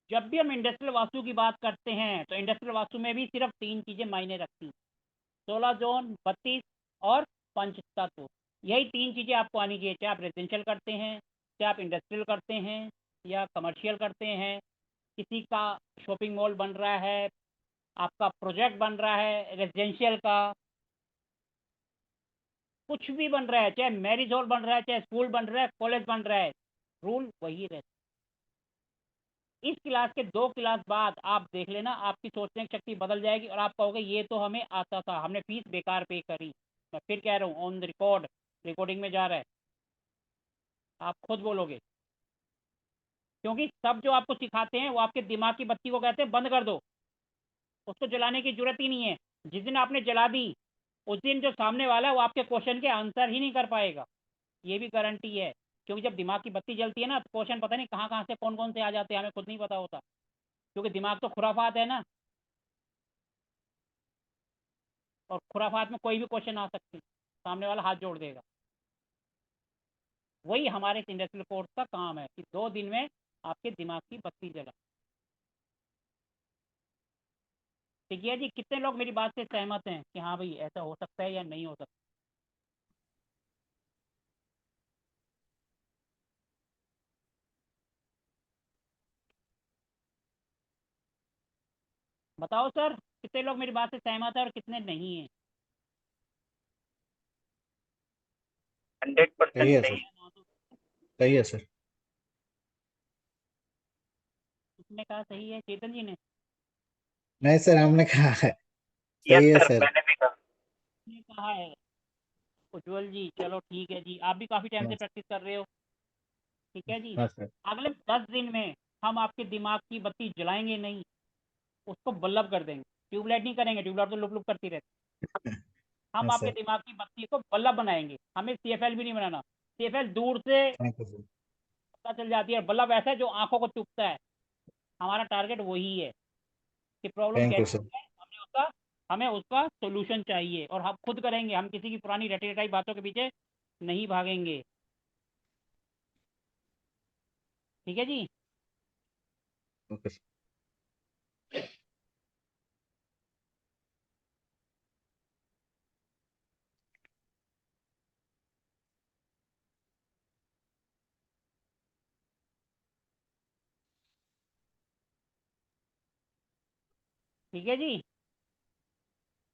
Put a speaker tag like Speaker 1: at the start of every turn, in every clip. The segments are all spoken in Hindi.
Speaker 1: जब भी हम इंडस्ट्रियल वास्तु की बात करते हैं तो इंडस्ट्रियल वास्तु में भी सिर्फ 3 चीजें मायने रखती हैं, 16 जोन, 32 और पंच तत्व। यही 3 चीजें आपको आनी चाहिए, चाहे आप रेजिडेंशियल करते हैं, चाहे आप इंडस्ट्रियल करते हैं या कमर्शियल करते हैं, किसी का शॉपिंग मॉल बन रहा है, आपका प्रोजेक्ट बन रहा है रेजिडेंशियल का, कुछ भी बन रहा है, चाहे मैरिज हॉल बन रहा है, चाहे स्कूल बन रहा है, कॉलेज बन रहा है, रूल वही रहता है। इस क्लास के 2 क्लास बाद आप देख लेना, आपकी सोचने की शक्ति बदल जाएगी और आप कहोगे ये तो हमें आता था, हमने फीस बेकार पे करी। मैं फिर कह रहा हूँ, ऑन द रिकॉर्ड, रिकॉर्डिंग में जा रहा है, आप खुद बोलोगे। क्योंकि सब जो आपको सिखाते हैं वो आपके दिमाग की बत्ती को कहते हैं बंद कर दो, उसको जलाने की जरूरत ही नहीं है। जिस दिन आपने जला दी उस दिन जो सामने वाला है वो आपके क्वेश्चन के आंसर ही नहीं कर पाएगा, ये भी गारंटी है। क्योंकि जब दिमाग की बत्ती जलती है ना तो क्वेश्चन पता नहीं कहाँ कहाँ से कौन कौन से आ जाते हैं, हमें खुद नहीं पता होता, क्योंकि दिमाग तो खुराफात है ना, और खुराफात में कोई भी क्वेश्चन आ सकती, सामने वाला हाथ जोड़ देगा। वही हमारे इंडस्ट्रियल कोर्स का काम है कि 2 दिन में आपके दिमाग की बत्ती जला। ठीक है जी, कितने लोग मेरी बात से सहमत हैं कि हाँ भाई ऐसा हो सकता है या नहीं हो सकता? बताओ सर, कितने लोग मेरी बात से सहमत है और कितने नहीं है?
Speaker 2: सही
Speaker 3: 100%
Speaker 2: है
Speaker 3: सही।
Speaker 2: सर। सही है सर।
Speaker 1: किसने कहा सही है? चेतन जी ने?
Speaker 2: नहीं सर, हमने कहा है
Speaker 3: यस
Speaker 2: सही है
Speaker 3: सर,
Speaker 2: सर।
Speaker 3: मैंने भी कहा।
Speaker 1: किसने कहा है? उज्जवल जी, चलो ठीक है जी, आप भी काफ़ी टाइम
Speaker 2: हाँ
Speaker 1: से प्रैक्टिस कर रहे हो। ठीक है जी।
Speaker 2: हाँ सर।
Speaker 1: अगले 10 दिन में हम आपके दिमाग की बत्ती जलाएंगे नहीं, उसको बल्लब कर देंगे। ट्यूबलाइट नहीं करेंगे, ट्यूबलाइट तो लुक लुक करती रहती। हम
Speaker 2: हाँ
Speaker 1: आपके
Speaker 2: सर।
Speaker 1: दिमाग की बत्ती को बल्लब बनाएंगे, हमें सीएफएल भी नहीं बनाना। सीएफएल दूर से
Speaker 2: थैंक यू सर।
Speaker 1: पता चल जाती है, बल्लब ऐसा है जो आंखों को चुभता है। हमारा टारगेट वही है कि प्रॉब्लम
Speaker 2: थैंक यू
Speaker 1: कैसी
Speaker 2: सर।
Speaker 1: है, हमें उसका सोल्यूशन चाहिए और हम खुद करेंगे, हम किसी की पुरानी रटी रटाई बातों के पीछे नहीं भागेंगे। ठीक है जी।
Speaker 2: Okay sir.
Speaker 1: ठीक है जी।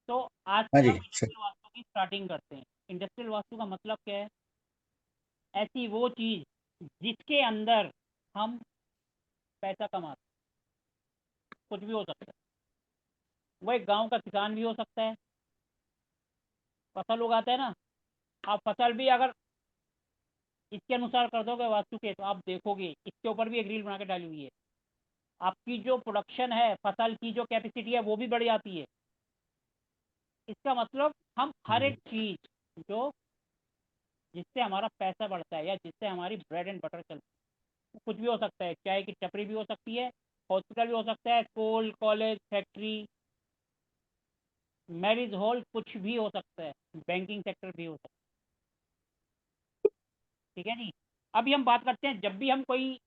Speaker 1: तो आज
Speaker 2: हाँ
Speaker 1: से
Speaker 2: जी
Speaker 1: हम
Speaker 2: सर।
Speaker 1: इंडस्ट्रियल वास्तु की स्टार्टिंग करते हैं। इंडस्ट्रियल वास्तु का मतलब क्या है? ऐसी वो चीज़ जिसके अंदर हम पैसा कमाते, कुछ भी हो सकता है। वो एक गांव का किसान भी हो सकता है, फसल उगाता है ना, आप फसल भी अगर इसके अनुसार कर दोगे वास्तु के, तो आप देखोगे इसके ऊपर भी एक रील बना के डाली हुई है, आपकी जो प्रोडक्शन है फसल की, जो कैपेसिटी है वो भी बढ़ जाती है। इसका मतलब हम हर एक चीज़ जो जिससे हमारा पैसा बढ़ता है या जिससे हमारी ब्रेड एंड बटर चलती है, कुछ भी हो सकता है, चाय की टपरी भी हो सकती है, हॉस्पिटल भी हो सकता है, school, college, factory, marriage hall, कुछ भी हो सकता है, बैंकिंग सेक्टर भी हो सकता है। ठीक है जी। अभी हम बात करते हैं, जब भी हम कोई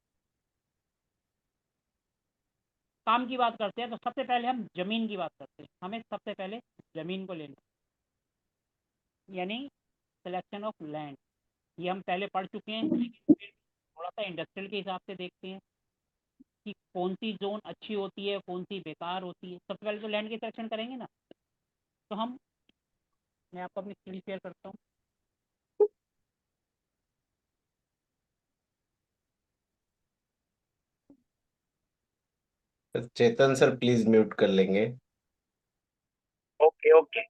Speaker 1: काम की बात करते हैं तो सबसे पहले हम जमीन की बात करते हैं। हमें सबसे पहले जमीन को लेना, यानी सिलेक्शन ऑफ लैंड। ये हम पहले पढ़ चुके हैं, लेकिन फिर थोड़ा सा इंडस्ट्रियल के हिसाब से देखते हैं कि कौन सी जोन अच्छी होती है, कौन सी बेकार होती है। सबसे पहले तो लैंड की सिलेक्शन करेंगे ना। तो मैं आपको अपनी स्क्रीन शेयर करता हूँ।
Speaker 4: चेतन सर प्लीज म्यूट कर लेंगे।
Speaker 3: Okay okay.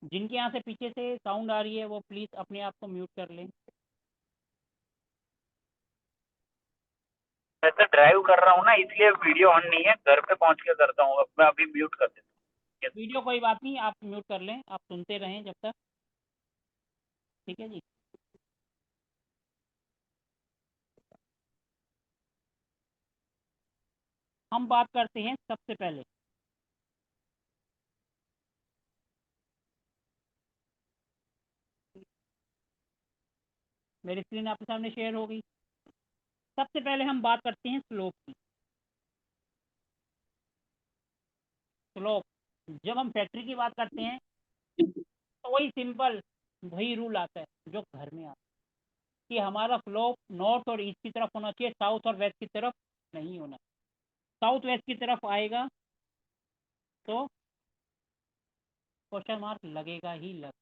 Speaker 1: जिनके यहाँ से पीछे से साउंड आ रही है वो प्लीज़ अपने आप को म्यूट कर लें।
Speaker 3: मैं तो ड्राइव कर रहा हूँ ना, इसलिए वीडियो ऑन नहीं है, घर पे पहुंच के करता हूँ। अब मैं अभी म्यूट कर देता हूँ। Yes.
Speaker 1: वीडियो कोई बात नहीं, आप म्यूट कर लें, आप सुनते रहें जब तक। ठीक है जी। हम बात करते हैं सबसे पहले, मेरी स्क्रीन आपके सामने शेयर हो गई। सबसे पहले हम बात करते हैं स्लोप की। स्लोप, जब हम फैक्ट्री की बात करते हैं तो वही सिंपल वही रूल आता है जो घर में आता है कि हमारा स्लोप नॉर्थ और ईस्ट की तरफ होना चाहिए, साउथ और वेस्ट की तरफ नहीं होना। साउथ वेस्ट की तरफ आएगा तो क्वेश्चन मार्क लगेगा ही लग।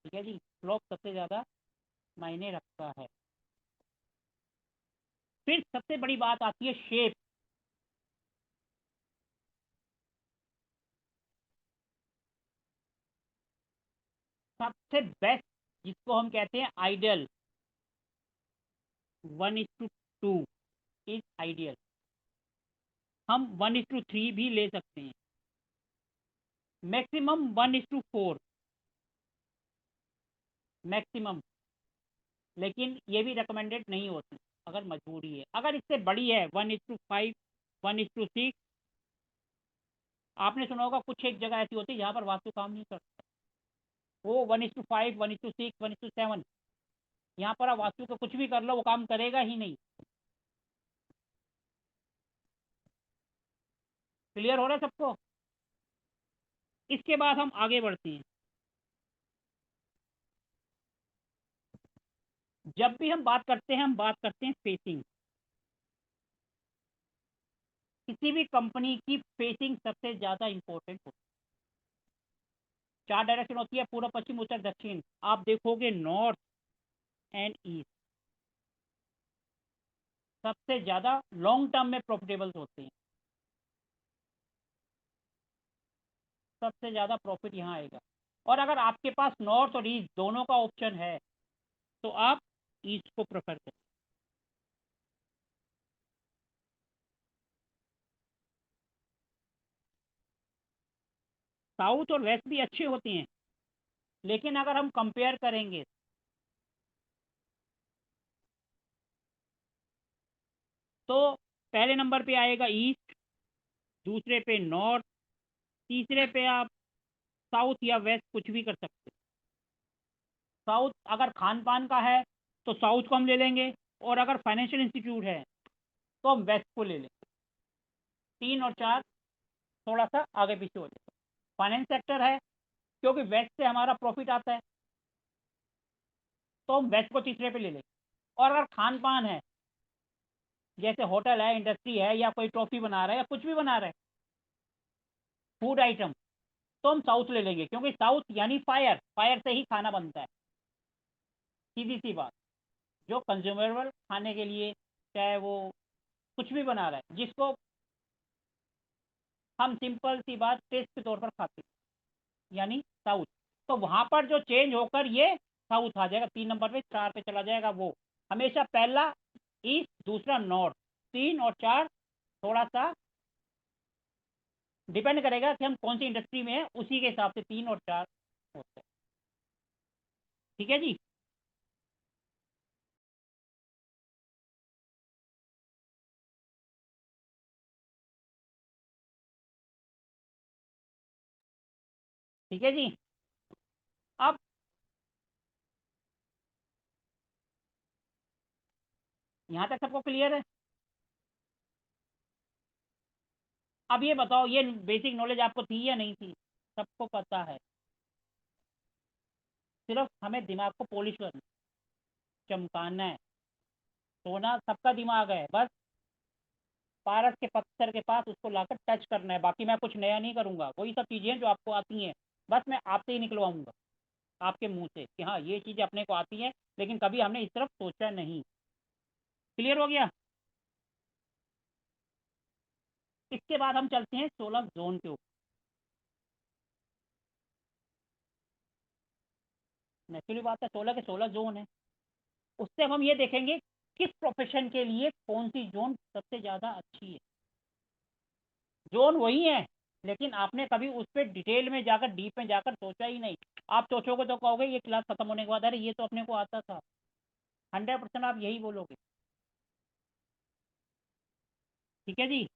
Speaker 1: ठीक है जी, स्लोप सबसे ज़्यादा मायने रखता है। फिर सबसे बड़ी बात आती है शेप। सबसे बेस्ट जिसको हम कहते हैं आइडियल, 1:2 इज आइडियल। हम 1:3 भी ले सकते हैं, मैक्सिमम 1:4 मैक्सिमम, लेकिन ये भी रिकमेंडेड नहीं होती अगर मजबूरी है। अगर इससे बड़ी है 1:5 1:6, आपने सुना होगा कुछ एक जगह ऐसी होती है जहाँ पर वास्तु काम नहीं करता, वो 1:5 1:6 1:7, यहाँ पर आप वास्तु का कुछ भी कर लो वो काम करेगा ही नहीं। क्लियर हो रहा है सबको? इसके बाद हम आगे बढ़ते हैं। जब भी हम बात करते हैं हम बात करते हैं फेसिंग। किसी भी कंपनी की फेसिंग सबसे ज़्यादा इंपॉर्टेंट होती है। 4 डायरेक्शन होती है, पूर्व पश्चिम उत्तर दक्षिण। आप देखोगे नॉर्थ एंड ईस्ट सबसे ज़्यादा लॉन्ग टर्म में प्रॉफिटेबल होते हैं। सबसे ज़्यादा प्रॉफिट यहाँ आएगा। और अगर आपके पास नॉर्थ और ईस्ट दोनों का ऑप्शन है तो आप ईस्ट को प्रेफर करें। साउथ और वेस्ट भी अच्छे होते हैं, लेकिन अगर हम कंपेयर करेंगे तो पहले नंबर पे आएगा ईस्ट, दूसरे पे नॉर्थ, तीसरे पे आप साउथ या वेस्ट कुछ भी कर सकते हैं। साउथ अगर खान पान का है तो साउथ को हम ले लेंगे, और अगर फाइनेंशियल इंस्टीट्यूट है तो हम वेस्ट को ले लेंगे। 3 और 4 थोड़ा सा आगे पीछे हो जाएगा। फाइनेंस सेक्टर है क्योंकि वेस्ट से हमारा प्रॉफिट आता है तो हम वेस्ट को तीसरे पे ले लेंगे। और अगर खान पान है जैसे होटल है, इंडस्ट्री है, या कोई टॉफी बना रहा है या कुछ भी बना रहा है फूड आइटम, तो हम साउथ ले लेंगे क्योंकि साउथ यानी फायर, फायर से ही खाना बनता है। सीधी सी बात, जो कंज्यूमेबल खाने के लिए, चाहे वो कुछ भी बना रहा है जिसको हम सिंपल सी बात टेस्ट के तौर पर खाते हैं, यानी साउथ, तो वहाँ पर जो चेंज होकर ये साउथ आ जाएगा। 3 नंबर पे, 4 पे चला जाएगा। वो हमेशा पहला ईस्ट, दूसरा नॉर्थ, 3 और 4 थोड़ा सा डिपेंड करेगा कि हम कौन सी इंडस्ट्री में है, उसी के हिसाब से 3 और 4 होते हैं। ठीक है जी। ठीक है जी। अब यहाँ तक सबको क्लियर है? अब ये बताओ, ये बेसिक नॉलेज आपको थी या नहीं थी? सबको पता है, सिर्फ हमें दिमाग को पॉलिश करना, चमकाना है। सोना सबका दिमाग है, बस पारस के पत्थर के पास उसको लाकर टच करना है। बाकी मैं कुछ नया नहीं करूँगा, वही सब चीज़ें जो आपको आती हैं बस मैं आपसे ही निकलवाऊँगा, आपके मुंह से कि हाँ ये चीज़ें अपने को आती हैं, लेकिन कभी हमने इस तरफ सोचा नहीं। क्लियर हो गया? इसके बाद हम चलते हैं 16 जोन के ऊपर। नेचुरली बात है, 16 के 16 जोन है। उससे अब हम ये देखेंगे किस प्रोफेशन के लिए कौन सी जोन सबसे ज़्यादा अच्छी है। जोन वही है, लेकिन आपने कभी उस पर डिटेल में जाकर, डीप में जाकर सोचा ही नहीं। आप सोचोगे तो कहोगे ये क्लास खत्म होने के बाद अरे ये तो अपने को आता था। 100% आप यही बोलोगे। ठीक है जी।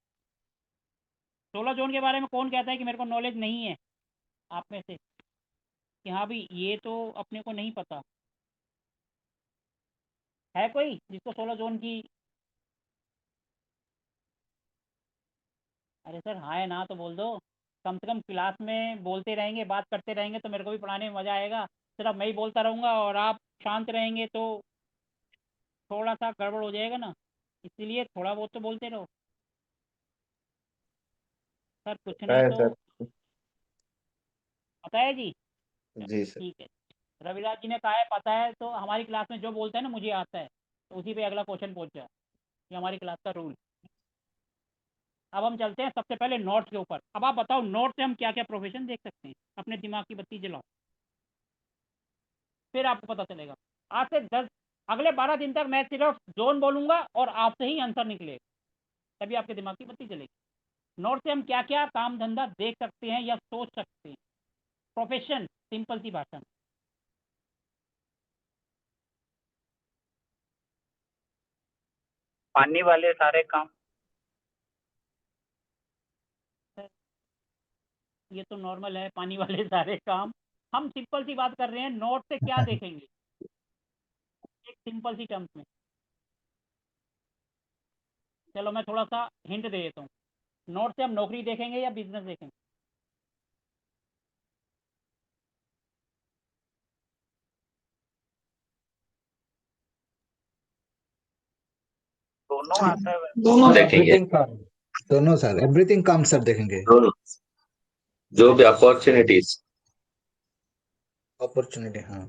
Speaker 1: 16 जोन के बारे में कौन कहता है कि मेरे को नॉलेज नहीं है आप में से, कि हाँ भाई ये तो अपने को नहीं पता? है कोई जिसको 16 जोन की? अरे सर हाँ है ना तो बोल दो। कम से कम क्लास में बोलते रहेंगे, बात करते रहेंगे तो मेरे को भी पढ़ाने में मज़ा आएगा। सिर्फ मैं ही बोलता रहूँगा और आप शांत रहेंगे तो थोड़ा सा गड़बड़ हो जाएगा ना, इसीलिए थोड़ा बहुत तो बोलते रहो। सर कुछ
Speaker 4: पता
Speaker 1: नहीं
Speaker 4: है
Speaker 1: तो
Speaker 4: सर।
Speaker 1: पता है जी।
Speaker 4: जी सर।
Speaker 1: ठीक है, रविराज जी ने कहा है पता है, तो हमारी क्लास में जो बोलता है ना मुझे आता है, तो उसी पे अगला क्वेश्चन पूछ जाए। ये हमारी क्लास का रूल। अब हम चलते हैं सबसे पहले नोट्स के ऊपर। अब आप बताओ नोट से हम क्या क्या प्रोफेशन देख सकते हैं? अपने दिमाग की बत्ती जलाओ, फिर आपको पता चलेगा। आज से 10 अगले 12 दिन तक मैं सिर्फ जोन बोलूंगा और आपसे ही आंसर निकलेगा, तभी आपके दिमाग की बत्ती जलेगी। नोट से हम क्या क्या काम धंधा देख सकते हैं या सोच सकते हैं? प्रोफेशन सिंपल सी भाषा में।
Speaker 3: पानी वाले सारे काम।
Speaker 1: सर, ये तो नॉर्मल है, पानी वाले सारे काम। हम सिंपल सी बात कर रहे हैं, नोट से क्या देखेंगे एक सिंपल सी टर्म्स में। चलो मैं थोड़ा सा हिंट दे देता हूँ। नोट से हम नौकरी देखेंगे या बिजनेस देखेंगे?
Speaker 3: दोनों आता है वैसे।
Speaker 5: दोनों देखेंगे।
Speaker 2: एवरीथिंग काम, दोनों सर, एवरीथिंग काम सर देखेंगे।
Speaker 5: दोनों, जो भी अपॉर्चुनिटीज।
Speaker 2: अपॉर्चुनिटी, हाँ।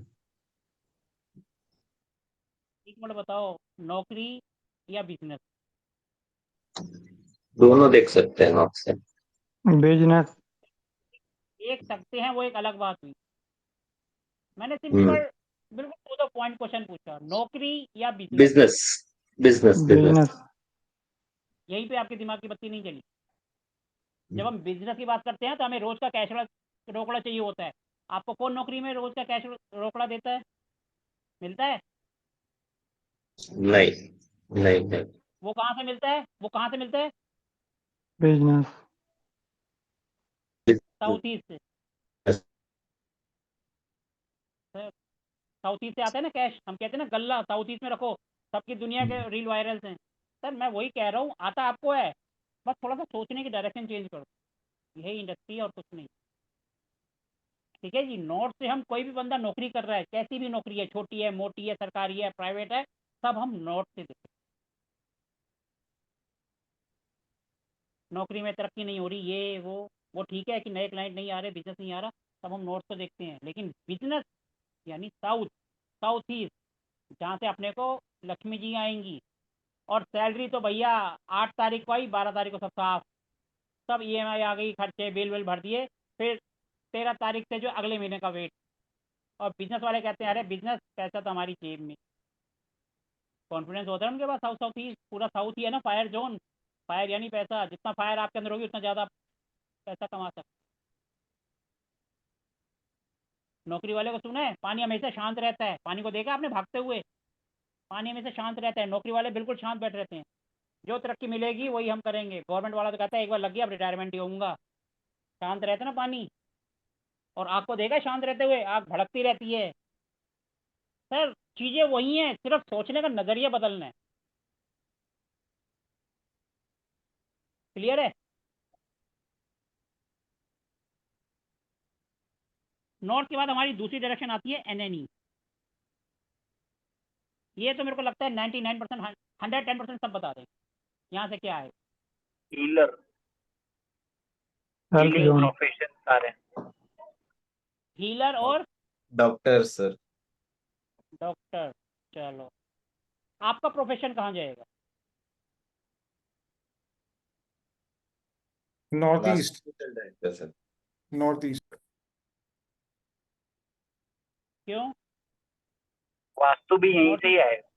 Speaker 1: एक मिनट बताओ, नौकरी या बिजनेस?
Speaker 5: दोनों देख सकते हैं आपसे।
Speaker 6: बिजनेस।
Speaker 1: देख सकते हैं वो एक अलग बात हुई। मैंने
Speaker 5: हम्म।
Speaker 1: सिंपल बिल्कुल टू द पॉइंट क्वेश्चन पूछा, नौकरी या business?
Speaker 5: Business. Business business.
Speaker 6: Business.
Speaker 1: यहीं पे आपके दिमाग की बत्ती नहीं जली। जब हम बिजनेस की बात करते हैं तो हमें रोज का कैश रोकड़ा चाहिए होता है। आपको कौन नौकरी में रोज का कैश रोकड़ा देता है, मिलता है?
Speaker 5: नहीं नहीं नहीं।
Speaker 1: वो कहाँ से मिलता है, वो कहाँ से मिलता है?
Speaker 6: बिजनेस।
Speaker 1: साउथ ईस्ट से। साउथ ईस्ट से आता है ना कैश, हम कहते हैं ना गल्ला साउथ ईस्ट में रखो, सबकी दुनिया के रील वायरल्स हैं। सर मैं वही कह रहा हूँ, आता आपको है, बस थोड़ा सा सोचने की डायरेक्शन चेंज करो। यही इंडस्ट्री है और कुछ नहीं। ठीक है जी, नोट से हम कोई भी बंदा नौकरी कर रहा है, कैसी भी नौकरी है, छोटी है मोटी है सरकारी है प्राइवेट है, सब हम नोट से देखते हैं। नौकरी में तरक्की नहीं हो रही, ये वो ठीक है कि नए क्लाइंट नहीं आ रहे, बिजनेस नहीं आ रहा, तब हम नोट से देखते हैं। लेकिन बिजनेस यानी साउथ, साउथ ईस्ट, जहाँ से अपने को लक्ष्मी जी आएंगी, और सैलरी तो भैया 8 तारीख को आई, 12 तारीख को सब साफ, सब ईएमआई आ गई, खर्चे बिल विल भर दिए, फिर 13 तारीख से जो अगले महीने का वेट। और बिजनेस वाले कहते हैं अरे बिजनेस पैसा तो हमारी जेब में। कॉन्फिडेंस होता है उनके पास। साउथ साउथ ईस्ट पूरा साउथ ही है ना फायर जोन। फायर यानी पैसा, जितना फायर आपके अंदर होगी उतना ज़्यादा पैसा कमा सकते। नौकरी वाले को सुना है, पानी हमेशा शांत रहता है, पानी को देखा आपने भागते हुए? पानी हमेशा शांत रहता है, नौकरी वाले बिल्कुल शांत बैठ रहते हैं। जो तरक्की मिलेगी वही हम करेंगे। गवर्नमेंट वाला तो कहता है एक बार लग गया अब रिटायरमेंट ही होऊंगा। शांत रहता है ना पानी। और आग को देखा है शांत रहते हुए, आग भड़कती रहती है। सर चीज़ें वही हैं, सिर्फ सोचने का नज़रिया बदलना है। क्लियर है? नॉर्थ के बाद हमारी दूसरी डायरेक्शन आती है एनएनई। ये तो मेरे को लगता है 99%, 110% सब बता दें यहाँ से क्या है।
Speaker 3: Healer,
Speaker 6: health
Speaker 3: healing
Speaker 6: zone.
Speaker 3: Profession सारे।
Speaker 1: हीलर और
Speaker 4: डॉक्टर सर।
Speaker 1: डॉक्टर। चलो, आपका प्रोफेशन कहाँ जाएगा?
Speaker 7: North east.
Speaker 4: Hospital director sir.
Speaker 7: North east.
Speaker 1: क्यों?
Speaker 3: वास्तु भी यहीं
Speaker 1: नॉर्थ
Speaker 3: से ही
Speaker 1: ईस्ट।
Speaker 3: आएगा।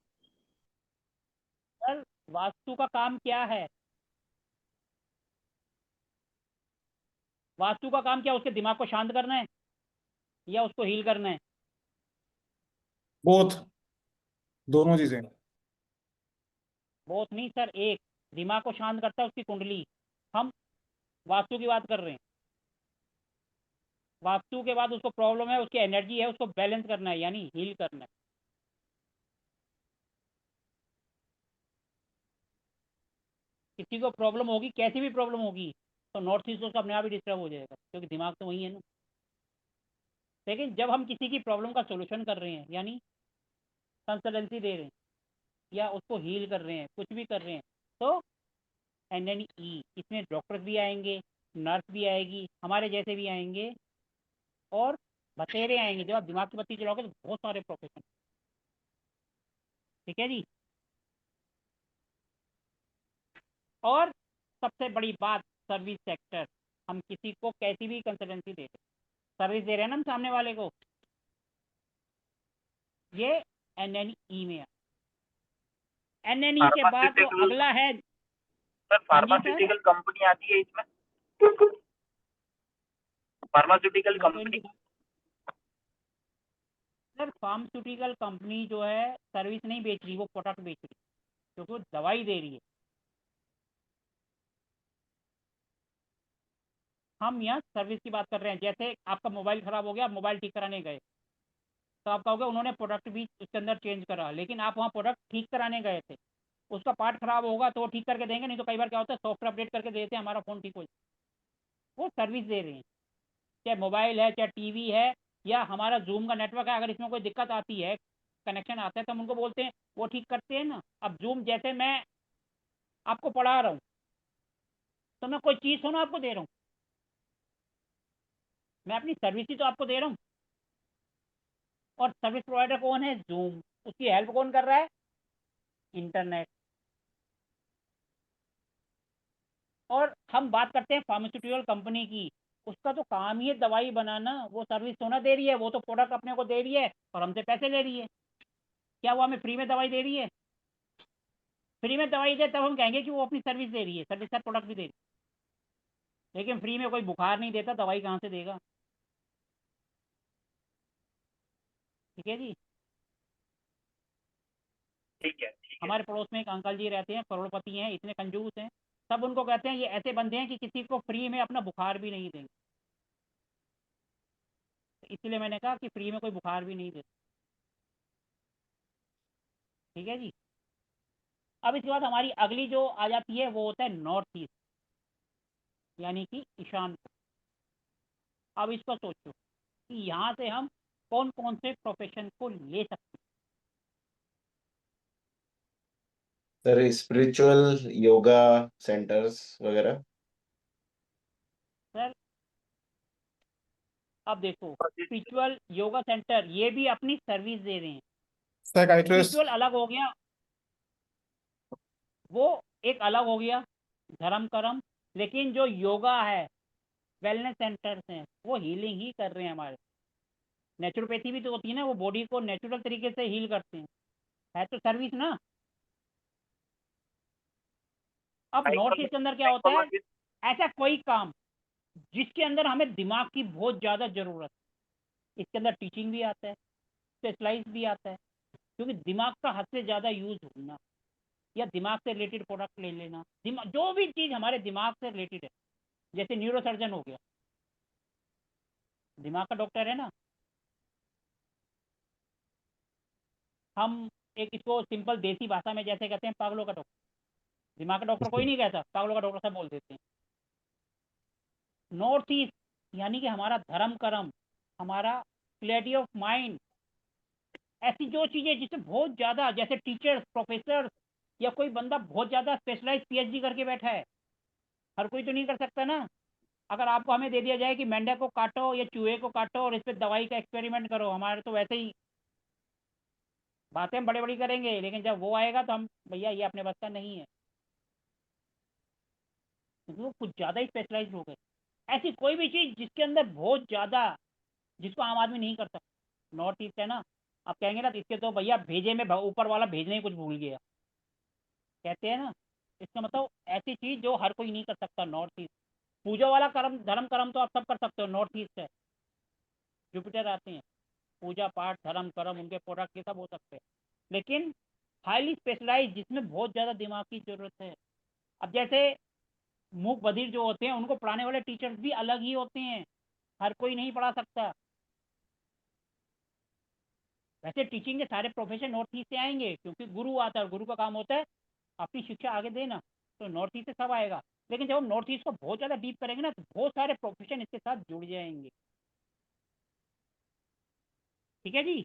Speaker 1: सर वास्तु का काम क्या है? वास्तु का काम क्या, उसके दिमाग को शांत करना है या उसको हील करना है?
Speaker 7: बोथ, दोनों चीजें।
Speaker 1: बहुत नहीं सर, एक दिमाग को शांत करता है उसकी कुंडली। हम वास्तु की बात कर रहे हैं। वास्तु के बाद उसको प्रॉब्लम है, उसकी एनर्जी है, उसको बैलेंस करना है यानी हील करना है। किसी को प्रॉब्लम होगी, कैसी भी प्रॉब्लम होगी, तो नॉर्थ ईस्ट उसका अपने आप ही डिस्टर्ब हो जाएगा, क्योंकि दिमाग तो वही है ना। लेकिन जब हम किसी की प्रॉब्लम का सोल्यूशन कर रहे हैं, यानी कंसल्टेंसी दे रहे हैं या उसको हील कर रहे हैं, कुछ भी कर रहे हैं, तो NNE, इसमें डॉक्टर भी आएंगे, नर्स भी आएगी, हमारे जैसे भी आएंगे, और बतेरे आएंगे। जब आप दिमाग की बत्ती चलाओगे तो बहुत सारे प्रोफेशन। ठीक है जी। और सबसे बड़ी बात, सर्विस सेक्टर। हम किसी को कैसी भी कंसल्टेंसी दे रहे, सर्विस दे रहे हैं ना हम सामने वाले को, ये NNE में है। NNE के बाद तो
Speaker 3: फार्मास्यूटिकल,
Speaker 1: अगला है।
Speaker 3: सर
Speaker 1: हाँ जी सर,
Speaker 3: फार्मास्यूटिकल कंपनी आती है इसमें, फार्मास्यूटिकल
Speaker 1: वो तो
Speaker 3: कंपनी।
Speaker 1: इनकी सर, फार्मास्यूटिकल कंपनी जो है सर्विस नहीं बेच रही, वो प्रोडक्ट बेच रही है, क्योंकि वो दवाई दे रही है। हम यहाँ सर्विस की बात कर रहे हैं। जैसे आपका मोबाइल ख़राब हो गया, आप मोबाइल ठीक कराने गए, तो आप कहोगे उन्होंने प्रोडक्ट भी उसके अंदर चेंज करा, लेकिन आप वहाँ प्रोडक्ट ठीक कराने गए थे, उसका पार्ट ख़राब होगा तो वो ठीक करके देंगे, नहीं तो कई बार क्या होता है सॉफ्टवेयर अपडेट करके देते हैं, हमारा फ़ोन ठीक हो जाए। वो सर्विस दे रहे हैं, चाहे मोबाइल है, चाहे टीवी है, या हमारा जूम का नेटवर्क है, अगर इसमें कोई दिक्कत आती है, कनेक्शन आता है, तो हम उनको बोलते हैं, वो ठीक करते हैं ना। अब जूम, जैसे मैं आपको पढ़ा रहा हूँ, तो मैं कोई चीज़ सुनो आपको दे रहा हूँ, मैं अपनी सर्विस ही तो आपको दे रहा हूँ। और सर्विस प्रोवाइडर कौन है? जूम। उसकी हेल्प कौन कर रहा है? इंटरनेट। और हम बात करते हैं फार्मास्यूटिकल कंपनी की, उसका तो काम ही है दवाई बनाना, वो सर्विस तो ना दे रही है, वो तो प्रोडक्ट अपने को दे रही है और हमसे पैसे ले रही है। क्या वो हमें फ्री में दवाई दे रही है? फ्री में दवाई दे तब हम कहेंगे कि वो अपनी सर्विस दे रही है, सर्विस का प्रोडक्ट भी दे रही है। लेकिन फ्री में कोई बुखार नहीं देता, दवाई कहाँ से देगा? ठीक है जी।
Speaker 3: ठीक है, ठीक है।
Speaker 1: हमारे पड़ोस में एक अंकल जी रहते हैं, करोड़पति हैं, इतने कंजूस हैं, सब उनको कहते हैं ये ऐसे बंदे हैं कि किसी को फ्री में अपना बुखार भी नहीं देंगे। इसलिए मैंने कहा कि फ्री में कोई बुखार भी नहीं देता। ठीक है जी। अब इसके बाद हमारी अगली जो आ जाती है वो होता है नॉर्थ ईस्ट, यानी कि ईशान को। अब इसको सोचो कि यहाँ से हम कौन कौन से प्रोफेशन को ले सकते
Speaker 4: सर स्पिरिचुअल योगा सेंटर्स वगैरह।
Speaker 1: हैं। सर अब देखो, स्पिरिचुअल योगा सेंटर ये भी अपनी सर्विस दे रहे हैं।
Speaker 7: साइकाइट्रिस्ट।
Speaker 1: स्पिरिचुअल अलग हो गया, वो एक अलग हो गया, धर्म कर्म। लेकिन जो योगा है, वेलनेस सेंटर्स हैं, वो हीलिंग ही कर रहे हैं हमारे। नेचुरोपैथी भी तो होती है ना, वो बॉडी को नेचुरल तरीके से हील करते हैं, है तो सर्विस ना। अब नॉर्थ ईस्ट के अंदर क्या होता है,
Speaker 3: साइकोलॉजिस्ट।
Speaker 1: ऐसा कोई काम जिसके अंदर हमें दिमाग की बहुत ज़्यादा ज़रूरत है, इसके अंदर टीचिंग भी आता है, स्पेशलाइज भी आता है। क्योंकि दिमाग का हद से ज़्यादा यूज होना, या दिमाग से रिलेटेड प्रोडक्ट ले लेना, दिमाग जो भी चीज़ हमारे दिमाग से रिलेटेड है, जैसे न्यूरो सर्जन हो गया, दिमाग का डॉक्टर है ना। हम एक इसको सिंपल देसी भाषा में जैसे कहते हैं पागलों का डॉक्टर, दिमाग का डॉक्टर कोई नहीं कहता, पागलों का डॉक्टर सब बोल देते हैं। नॉर्थ ईस्ट यानी कि हमारा धर्म कर्म, हमारा क्लैरिटी ऑफ माइंड, ऐसी जो चीज़ें जिससे बहुत ज़्यादा, जैसे टीचर्स, प्रोफेसर, या कोई बंदा बहुत ज़्यादा स्पेशलाइज PhD करके बैठा है, हर कोई तो नहीं कर सकता ना। अगर आपको हमें दे दिया जाए कि मेंढक को काटो या चूहे को काटो और इस पर दवाई का एक्सपेरिमेंट करो, हमारे तो वैसे ही बातें हम बड़ी बड़ी करेंगे, लेकिन जब वो आएगा तो हम, भैया ये अपने बस का नहीं है, क्योंकि वो कुछ ज़्यादा ही स्पेशलाइज हो गए। ऐसी कोई भी चीज़ जिसके अंदर बहुत ज़्यादा, जिसको आम आदमी नहीं कर सकता, नॉर्थ ईस्ट है ना। आप कहेंगे ना तो इसके तो भैया भेजे में ऊपर वाला भेजने ही कुछ भूल गया, कहते हैं ना। इसका मतलब ऐसी चीज़ जो हर कोई नहीं कर सकता, नॉर्थ ईस्ट। पूजा वाला कर्म, धर्म कर्म तो आप सब कर सकते हो, नॉर्थ ईस्ट है, जुपिटर आते हैं, पूजा पाठ धर्म कर्म उनके प्रोडक्ट ये सब हो सकते हैं। लेकिन हाईली स्पेशलाइज जिसमें बहुत ज़्यादा दिमाग की ज़रूरत है। अब जैसे मूक बधिर जो होते हैं, उनको पढ़ाने वाले टीचर्स भी अलग ही होते हैं, हर कोई नहीं पढ़ा सकता। वैसे टीचिंग के सारे प्रोफेशन नॉर्थ ईस्ट से आएंगे, क्योंकि गुरु आता है और गुरु का काम होता है अपनी शिक्षा आगे देना। तो नॉर्थ ईस्ट से सब आएगा। लेकिन जब हम नॉर्थ ईस्ट को बहुत ज़्यादा डीप करेंगे ना, तो बहुत सारे प्रोफेशन इसके साथ जुड़ जाएंगे। ठीक है जी।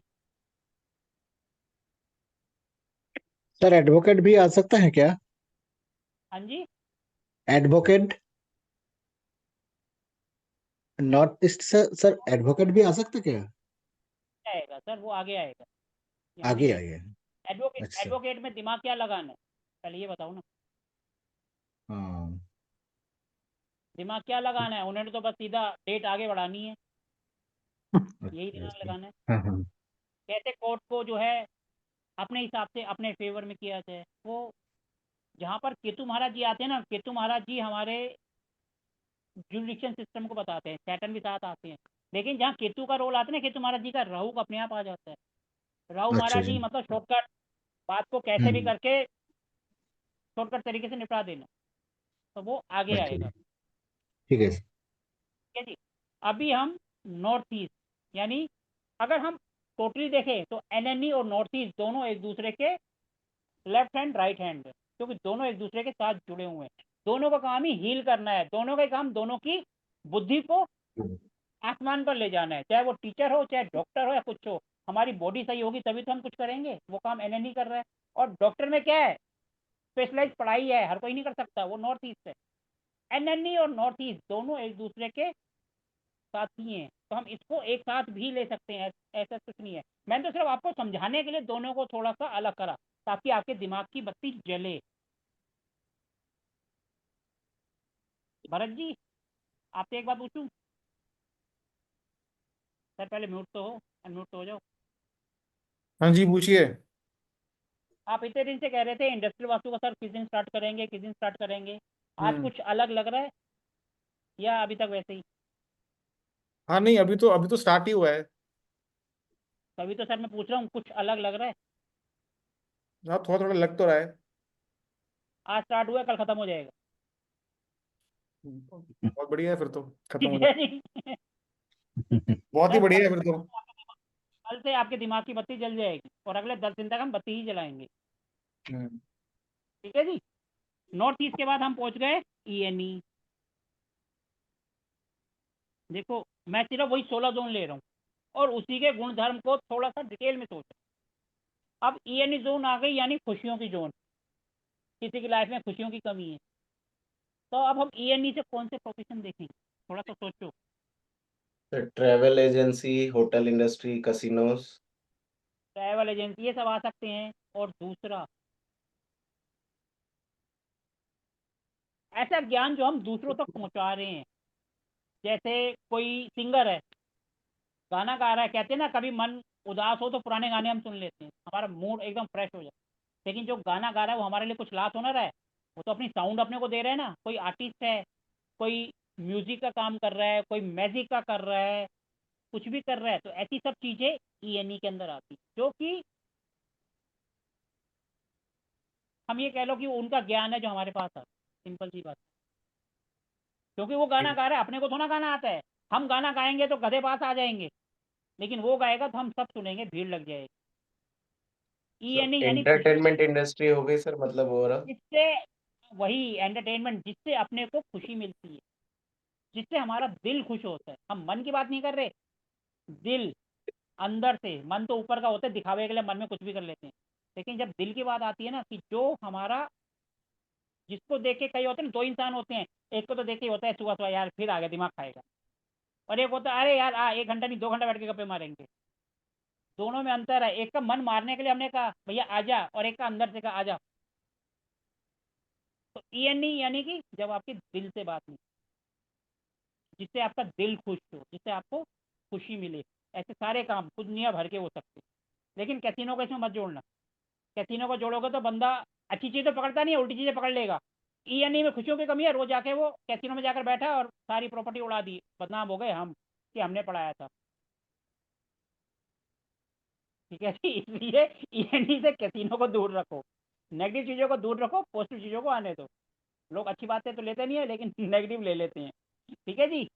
Speaker 2: सर एडवोकेट भी आ सकता है क्या?
Speaker 1: हाँ जी,
Speaker 2: एडवोकेट नॉर्थ ईस्ट से सर, एडवोकेट भी आ सकता है क्या?
Speaker 1: आएगा सर, वो आगे आएगा, यहाँ
Speaker 2: आगे
Speaker 1: नहीं
Speaker 2: आइए।
Speaker 1: आएगा। एडवोकेट,
Speaker 2: अच्छा।
Speaker 1: एडवोकेट में दिमाग क्या लगाना है, पहले ये बताओ ना।
Speaker 2: हाँ।
Speaker 1: दिमाग क्या लगाना है, उन्होंने तो बस सीधा डेट आगे बढ़ानी है, यही
Speaker 2: अच्छा,
Speaker 1: दिमाग
Speaker 2: अच्छा।
Speaker 1: लगाना है।
Speaker 2: हाँ हाँ।
Speaker 1: कैसे कोर्ट को जो है अपने हिसाब से अपने फेवर में किया जाए। वो जहाँ पर केतु महाराज जी आते हैं ना, केतु महाराज जी हमारे जुडिक्शन सिस्टम को बताते हैं, सैटर्न भी साथ आते हैं। लेकिन जहाँ केतु का रोल आता है ना, केतु महाराज जी का, राहु का अपने आप आ जाता है। राहु
Speaker 2: अच्छा
Speaker 1: महाराज
Speaker 2: जी।
Speaker 1: जी मतलब शॉर्टकट, बात को कैसे भी
Speaker 2: हम्म।
Speaker 1: करके शॉर्टकट तरीके से निपटा देना, तो वो आगे
Speaker 2: अच्छा
Speaker 1: आएगा।
Speaker 2: जी। ठीक है।
Speaker 1: ठीक है जी। अभी हम नॉर्थ ईस्ट, यानी अगर हम टोटली देखें तो एनएनई और नॉर्थ ईस्ट दोनों एक दूसरे के लेफ्ट हैंड राइट हैंड है, क्योंकि दोनों एक दूसरे के साथ जुड़े हुए हैं। दोनों का काम ही हील करना है, दोनों का काम दोनों की बुद्धि को आसमान पर ले जाना है, चाहे वो टीचर हो, चाहे डॉक्टर हो, या कुछ हो। हमारी बॉडी सही होगी तभी तो हम कुछ करेंगे, वो काम एनएनई कर रहा है। और डॉक्टर में क्या है, स्पेशलाइज पढ़ाई है, हर कोई नहीं कर सकता, वो नॉर्थ ईस्ट है। एनएनई और नॉर्थ ईस्ट दोनों एक दूसरे के साथी हैं, तो हम इसको एक साथ भी ले सकते हैं, ऐसा कुछ नहीं है। मैंने तो सिर्फ आपको समझाने के लिए दोनों को थोड़ा सा अलग करा, ताकि आपके दिमाग की बत्ती जले। भरत जी, आपसे एक बात पूछूं? सर पहले म्यूट तो हो, अनम्यूट तो हो जाओ।
Speaker 7: हाँ जी, पूछिए।
Speaker 1: आप इतने दिन से कह रहे थे इंडस्ट्रियल वास्तु का सर किस दिन स्टार्ट करेंगे, किस दिन स्टार्ट करेंगे, आज
Speaker 7: हम्म।
Speaker 1: कुछ अलग लग रहा है या अभी तक वैसे ही?
Speaker 7: हाँ नहीं, अभी तो स्टार्ट ही हुआ है।
Speaker 1: तभी तो सर मैं पूछ रहा हूँ, कुछ अलग लग रहा है?
Speaker 7: हाँ, थोड़ा थोड़ा लग तो रहा है।
Speaker 1: आज स्टार्ट हुआ है, कल खत्म हो जाएगा।
Speaker 7: बहुत बढ़िया है फिर तो। खत्म हो
Speaker 1: ठीक
Speaker 7: जाए।
Speaker 1: है जी।
Speaker 7: बहुत ही
Speaker 1: सर
Speaker 7: बढ़िया है फिर तो।
Speaker 1: कल से आपके दिमाग की बत्ती जल जाएगी, और अगले 10 दिन तक हम बत्ती ही जलाएंगे।
Speaker 7: हम्म।
Speaker 1: ठीक है जी। नॉर्थ ईस्ट के बाद हम पहुंच गए ईएनई। देखो, मैं सिर्फ वही 16 जोन ले रहा हूँ, और उसी के गुण धर्म को थोड़ा सा डिटेल में सोचो। अब ईएनई जोन आ गई, यानी खुशियों की जोन। किसी की लाइफ में खुशियों की कमी है, तो अब हम ईएनई से कौन से प्रोफेशन देखें, थोड़ा सा सोचो।
Speaker 4: Travel agency, hotel industry, casinos.
Speaker 1: Travel agency ये सब आ सकते हैं। और दूसरा, ऐसा ज्ञान जो हम दूसरों तक पहुंचा रहे हैं। जैसे कोई सिंगर है, गाना गा रहा है, कहते हैं ना कभी मन उदास हो तो पुराने गाने हम सुन लेते हैं, हमारा मूड एकदम फ्रेश हो जाए। लेकिन जो गाना गा रहा है वो हमारे लिए कुछ लात होना रहा है, वो तो अपनी साउंड अपने को दे रहा है ना। कोई आर्टिस्ट है, कोई म्यूजिक का काम कर रहा है, कोई मैजिक का कर रहा है, कुछ भी कर रहा है, तो ऐसी सब चीज़ें ईएनई के अंदर आती, जो कि हम ये कह लो कि उनका ज्ञान है जो हमारे पास है। सिंपल सी बात। क्योंकि वो गाना गा रहा है, अपने को थोड़ा गाना आता है। हम गाना गाएंगे तो गधे पास आ जाएंगे, लेकिन वो गाएगा तो हम सब सुनेंगे, भीड़ लग जाएगी। ईएनई यानी खुशी,
Speaker 4: एंटरटेनमेंट इंडस्ट्री हो गई सर, मतलब हो रहा।
Speaker 1: जिससे, वही एंटरटेनमेंट, जिससे अपने को खुशी मिलती है, जिससे हमारा दिल खुश होता है। हम मन की बात नहीं कर रहे, दिल, अंदर से। मन तो ऊपर का होता है, दिखावे के लिए मन में कुछ भी कर लेते हैं। लेकिन जब दिल की बात आती है ना, कि जो हमारा, जिसको देख के, कई होते हैं ना, दो इंसान होते हैं। एक को तो देख के होता है सुबह सुबह यार फिर आ गया, दिमाग खाएगा। और एक होता है अरे यार आ 1 घंटा नहीं 2 घंटा बैठ के गप्पे मारेंगे। दोनों में अंतर है। एक का मन मारने के लिए हमने कहा भैया आजा, और एक का अंदर से कहा आजा। तो ईएनई यानी कि जब आपके दिल से बात नहीं, जिससे आपका दिल खुश हो, जिससे आपको खुशी मिले। ऐसे सारे काम खुद दुनिया भर के हो सकते हैं। लेकिन कैसीनो को इसमें मत जोड़ना। कैसीनो को जोड़ोगे तो बंदा अच्छी चीज़ें पकड़ता नहीं है, उल्टी चीज़ें पकड़ लेगा। ईएनई में खुशियों की कमी है, रोज जाके वो कैसीनो में जाकर बैठा और सारी प्रॉपर्टी उड़ा दी, बदनाम हो गए हम कि हमने पढ़ाया था। ठीक है जी। इसलिए ईएनई से कैसीनो को दूर रखो, नेगेटिव चीज़ों को दूर रखो, पॉजिटिव चीज़ों को आने दो। लोग अच्छी बातें तो लेते नहीं है, लेकिन नेगेटिव ले लेते हैं। ठीक है जी।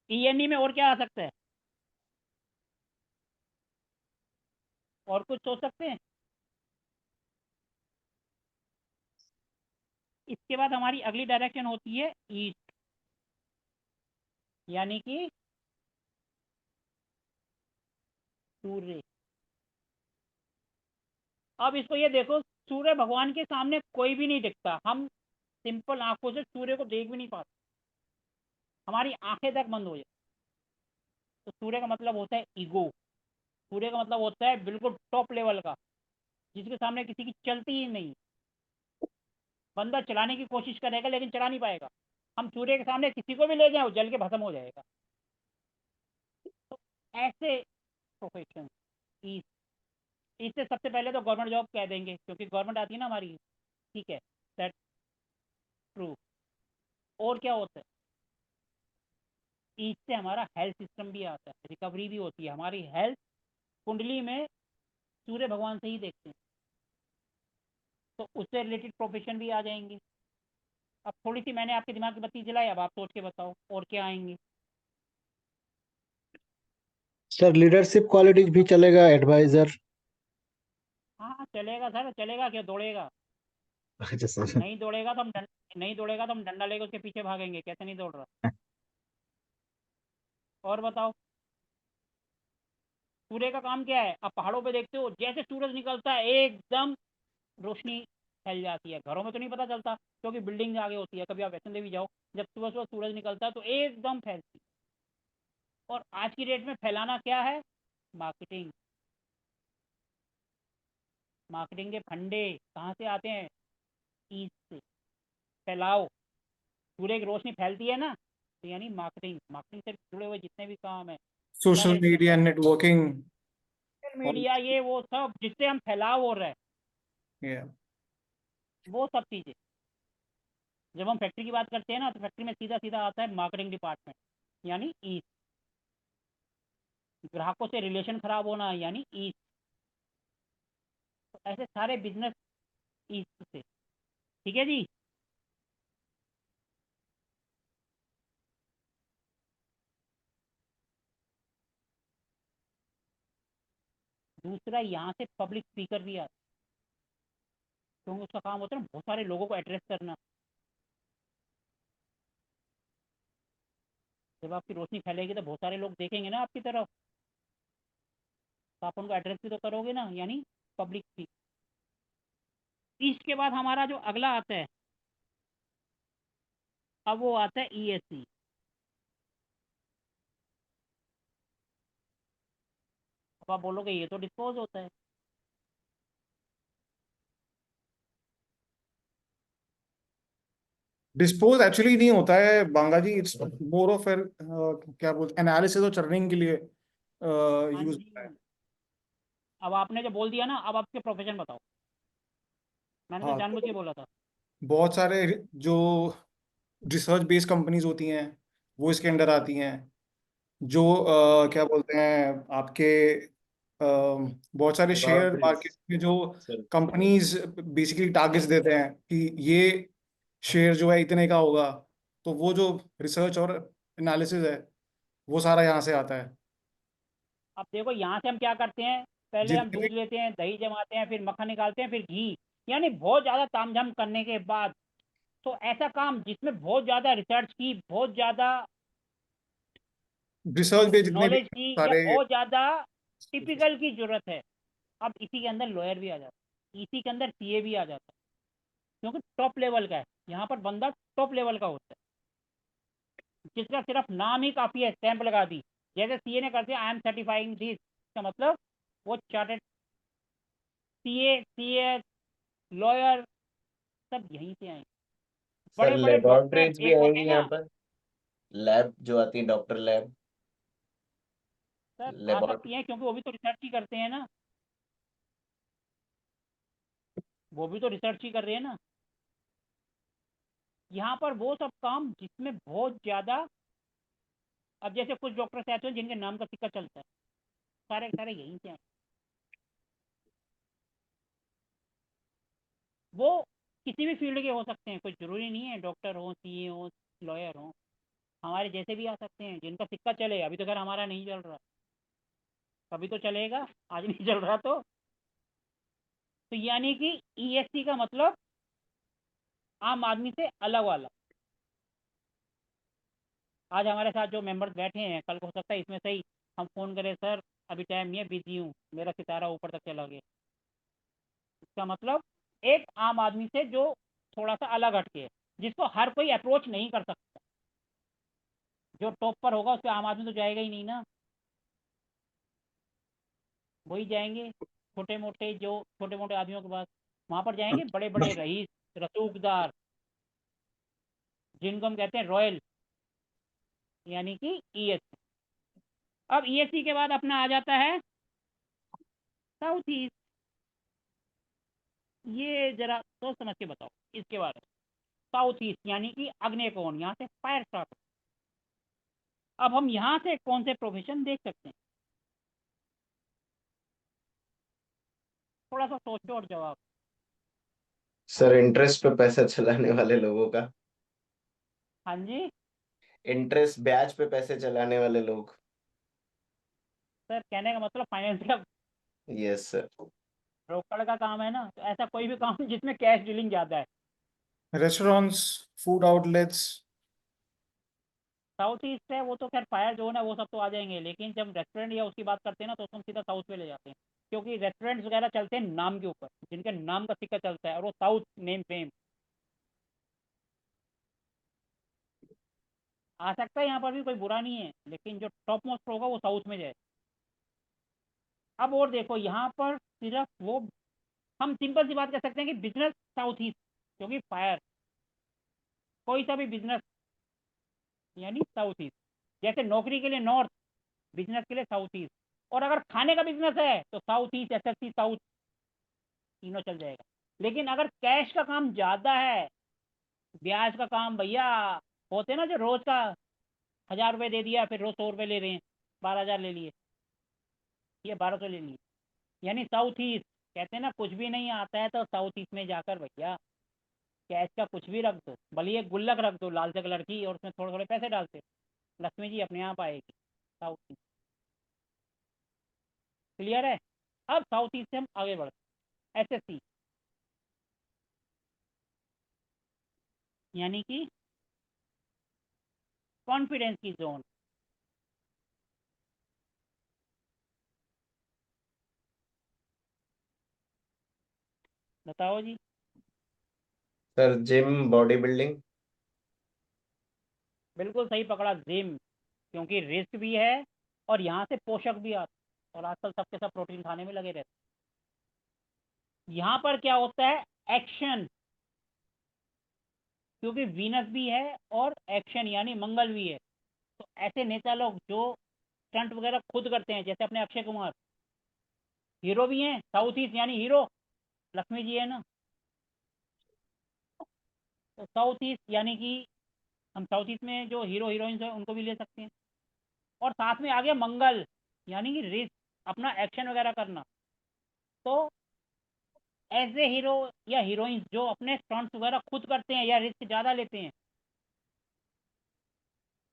Speaker 1: ईएनई में और क्या आ सकता है, और कुछ सोच सकते हैं? इसके बाद हमारी अगली डायरेक्शन होती है ईस्ट, यानी कि सूर्य। अब इसको ये देखो, सूर्य भगवान के सामने कोई भी नहीं दिखता, हम सिंपल आंखों से सूर्य को देख भी नहीं पाते, हमारी आंखें तक बंद हो जाए। तो सूर्य का मतलब होता है ईगो, सूर्य का मतलब होता है बिल्कुल टॉप लेवल का, जिसके सामने किसी की चलती ही नहीं। बंदा चलाने की कोशिश करेगा लेकिन चला नहीं पाएगा। हम सूर्य के सामने किसी को भी ले जाए वो जल के भस्म हो जाएगा। तो ऐसे प्रोफेशन, इससे सबसे पहले तो गवर्नमेंट जॉब कह देंगे, क्योंकि गवर्नमेंट आती है ना हमारी, ठीक है, दैट ट्रू। और क्या होता है, इससे हमारा हेल्थ सिस्टम भी आता है, रिकवरी भी होती है, हमारी हेल्थ कुंडली में सूर्य भगवान से ही देखते हैं, तो उससे रिलेटेड प्रोफेशन भी आ जाएंगे। अब थोड़ी सी मैंने आपके दिमाग की बत्ती जलाई, अब आप सोच के बताओ और क्या आएंगे।
Speaker 2: सर लीडरशिप क्वालिटीज भी चलेगा, एडवाइजर।
Speaker 1: हाँ चलेगा सर, चलेगा, क्यों दौड़ेगा?
Speaker 2: अच्छा सर।
Speaker 1: नहीं दौड़ेगा तो हम नहीं दौड़ेगा तो हम डंडा लेकर उसके पीछे भागेंगे, कैसे नहीं दौड़ रहा। और बताओ, सूर्य का काम क्या है? आप पहाड़ों पे देखते हो, जैसे सूरज निकलता है एकदम रोशनी फैल जाती है। घरों में तो नहीं पता चलता क्योंकि बिल्डिंग आगे होती है। कभी आप वैष्णो देवी जाओ, जब सुबह सुबह सूरज निकलता है तो एकदम फैलती है। और आज की डेट में फैलाना क्या है? मार्केटिंग। मार्केटिंग के फंडे कहाँ से आते हैं? ईस्ट से। फैलाओ, सूर्य की रोशनी फैलती है ना, तो यानी मार्केटिंग, मार्केटिंग से जुड़े हुए जितने भी काम है
Speaker 7: सोशल
Speaker 1: सारे इसके
Speaker 7: मीडिया,
Speaker 1: अंदर आते
Speaker 7: नेटवर्किंग।
Speaker 1: हैं। सोशल मीडिया, ये वो सब जिससे हम फैलाव हो रहा है,
Speaker 7: Yeah.
Speaker 1: वो सब चीज़ें। जब हम फैक्ट्री की बात करते हैं ना, तो फैक्ट्री में सीधा सीधा आता है मार्केटिंग डिपार्टमेंट, यानी ईस्ट। ग्राहकों से रिलेशन खराब होना यानी ईस्ट। तो ऐसे सारे बिजनेस ईस्ट से, ठीक है जी। दूसरा, यहाँ से पब्लिक स्पीकर भी आता है, क्योंकि उसका काम होता है ना बहुत सारे लोगों को एड्रेस करना। जब आपकी रोशनी फैलेगी तो बहुत सारे लोग देखेंगे ना आपकी तरफ, तो आप उनको एड्रेस भी तो करोगे ना, यानी पब्लिक स्पीक। इसके बाद हमारा जो अगला आता है, अब वो आता है ESC। अब आप बोलोगे ये तो डिस्पोज होता है।
Speaker 7: डिस्पोज एक्चुअली नहीं होता है बांगा जी, इट्स मोर ऑफ क्या बोलते, एनालिसिस और चर्निंग के लिए
Speaker 1: हाँ
Speaker 7: यूज होता है।
Speaker 1: जी। अब आपने जो बोल दिया ना, अब आपके प्रोफेशन बताओ, मैंने तो
Speaker 7: हाँ,
Speaker 1: जानबूझ के
Speaker 7: तो
Speaker 1: बोला था।
Speaker 7: बहुत सारे जो रिसर्च बेस्ड कंपनीज होती हैं वो इसके अंडर आती हैं। जो क्या बोलते हैं आपके बहुत सारे शेयर मार्केट
Speaker 4: लेबोरेटरीज
Speaker 7: में जो
Speaker 4: सर।
Speaker 7: कंपनीज बेसिकली टारगेट्स देते हैं कि ये शेयर जो है इतने का होगा, तो वो जो रिसर्च और एनालिसिस है वो सारा यहाँ से आता है।
Speaker 1: अब देखो, यहाँ से हम क्या करते हैं, पहले हम
Speaker 7: जितने
Speaker 1: दूध
Speaker 7: भी
Speaker 1: लेते हैं, दही जमाते हैं, फिर मक्खन निकालते हैं, फिर घी, यानी बहुत ज़्यादा तामझाम करने के बाद, तो ऐसा काम जिसमें बहुत ज़्यादा रिसर्च की, बहुत ज़्यादा
Speaker 7: रिसर्च बेस्ड जितने भी
Speaker 1: नॉलेज की, या
Speaker 7: सारे।
Speaker 1: बहुत ज़्यादा टिपिकल की ज़रूरत है, अब इसी के अंदर लॉयर भी आ जाता है, इसी के अंदर CA भी आ जाता है, क्योंकि टॉप लेवल का है। यहाँ पर बंदा टॉप लेवल का होता है, जिसका सिर्फ नाम ही काफ़ी है, स्टैंप लगा दी। जैसे CA ने कर दिया, आई एम सर्टिफाइंग दिस, का मतलब वो चार्टेड CS लॉयर सब यहीं से आए।
Speaker 4: सर
Speaker 1: बड़े बड़े डॉक्टर
Speaker 4: लेबोरेटरीज भी
Speaker 1: एक होते
Speaker 4: आएंगी
Speaker 1: हैं
Speaker 4: यहाँ
Speaker 1: ना,
Speaker 4: पर, लैब जो आती है, डॉक्टर लैब।
Speaker 1: सर आ सकती
Speaker 4: लेबोरेटरी
Speaker 1: हैं, क्योंकि वो भी तो रिसर्च ही करते हैं ना, वो भी तो रिसर्च ही कर रहे हैं ना। यहाँ पर वो सब काम जिसमें बहुत ज़्यादा, अब जैसे कुछ डॉक्टर्स ऐसे हैं जिनके नाम का सिक्का चलता है, सारे के सारे यहीं से आए। वो किसी भी फील्ड के हो सकते हैं, कोई ज़रूरी नहीं है डॉक्टर हो, CA हो, लॉयर हो, हमारे जैसे भी आ सकते हैं जिनका सिक्का चले। अभी तो खैर हमारा नहीं चल रहा, कभी तो चलेगा, आज नहीं चल रहा तो। यानी कि ESC का मतलब आम आदमी से अलग वाला। आज हमारे साथ जो मेंबर्स बैठे हैं, कल को हो सकता है इसमें से ही हम फ़ोन करें, सर अभी टाइम नहीं है, बिजी हूँ, मेरा सितारा ऊपर तक चला गया। इसका मतलब एक आम आदमी से जो थोड़ा सा अलग हटके है, जिसको हर कोई अप्रोच नहीं कर सकता। जो टॉप पर होगा उस पर आम आदमी तो जाएगा ही नहीं ना, वही जाएंगे छोटे मोटे, जो छोटे मोटे आदमियों के पास, वहाँ पर जाएंगे बड़े बड़े रईस, रसूखदार, जिनको हम कहते हैं रॉयल, यानी कि ईएससी। अब ईएससी के बाद अपना आ जाता है साउथ ईस्ट। ये जरा सोच समझ के बताओ इसके बारे में। साउथ ईस्ट यानी कि अग्नि कोण, यहाँ से फायर स्टार्ट। अब हम यहाँ से कौन से प्रोफेशन देख सकते हैं, थोड़ा सा सोचो और जवाब।
Speaker 4: सर इंटरेस्ट पे पैसा चलाने वाले लोगों का।
Speaker 1: हाँ जी
Speaker 4: इंटरेस्ट ब्याज पे पैसे चलाने वाले लोग।
Speaker 1: सर, कहने का मतलब फाइनेंस का
Speaker 4: यस सर।
Speaker 1: ब्रोकर का काम है ना, तो ऐसा कोई भी काम जिसमें कैश डीलिंग ज़्यादा है।
Speaker 7: Restaurants, food outlets.
Speaker 1: South east है वो तो खैर फायर जोन है, वो सब तो आ जाएंगे, लेकिन जब रेस्टोरेंट या उसकी बात करते हैं ना, तो उसको हम सीधा साउथ में ले जाते हैं, क्योंकि रेस्टोरेंट्स वगैरह चलते हैं नाम के ऊपर, जिनके नाम का सिक्का चलता है, और वो साउथ नेम फेम। आ सकता है यहाँ पर भी, कोई बुरा नहीं है, लेकिन जो टॉप मोस्ट होगा वो साउथ में जाए। अब और देखो यहाँ पर सिर्फ वो, हम सिंपल सी बात कर सकते हैं कि बिजनेस साउथ ईस्ट, क्योंकि फायर, कोई सा भी बिजनेस यानी साउथ ईस्ट। जैसे नौकरी के लिए नॉर्थ, बिजनेस के लिए साउथ ईस्ट, और अगर खाने का बिजनेस है तो साउथ ईस्ट, एसएससी साउथ, तीनों चल जाएगा। लेकिन अगर कैश का काम ज़्यादा है, ब्याज का काम भैया, होते ना जो रोज का 1000 रुपये दे दिया, फिर रोज 100 रुपये ले रहे हैं, 12,000 ले लिए, ये 1200 ले लिए, यानी साउथ ईस्ट। कहते हैं ना कुछ भी नहीं आता है तो साउथ ईस्ट में जाकर भैया कैश का कुछ भी रख दो, भले एक गुल्लक रख दो लाल से कलर की, और उसमें थोड़े थोड़े पैसे डालते, लक्ष्मी जी अपने आप आएगी। साउथ ईस्ट क्लियर है। अब साउथ ईस्ट से हम आगे बढ़ते, एसएससी यानी कि कॉन्फिडेंस की जोन। बताओ जी।
Speaker 4: Sir gym, body building.
Speaker 1: बिल्कुल सही पकड़ा, जिम, क्योंकि रिस्क भी है और यहाँ से पोषक भी आते, और आजकल सबके सब प्रोटीन खाने में लगे रहते हैं। यहाँ पर क्या होता है, एक्शन, क्योंकि वीनस भी है और एक्शन यानी मंगल भी है। तो ऐसे नेता लोग जो स्टंट वगैरह खुद करते हैं, जैसे अपने अक्षय कुमार, हीरो भी हैं, साउथ ईस्ट यानी हीरो, लक्ष्मी जी है ना। तो साउथ ईस्ट यानी कि हम साउथ ईस्ट में जो हीरो हीरोइंस हैं उनको भी ले सकते हैं, और साथ में आ गया मंगल, यानी कि रिस्क, अपना एक्शन वगैरह करना। तो ऐसे हीरो या हीरोइंस जो अपने स्टंट्स वगैरह खुद करते हैं या रिस्क ज़्यादा लेते हैं,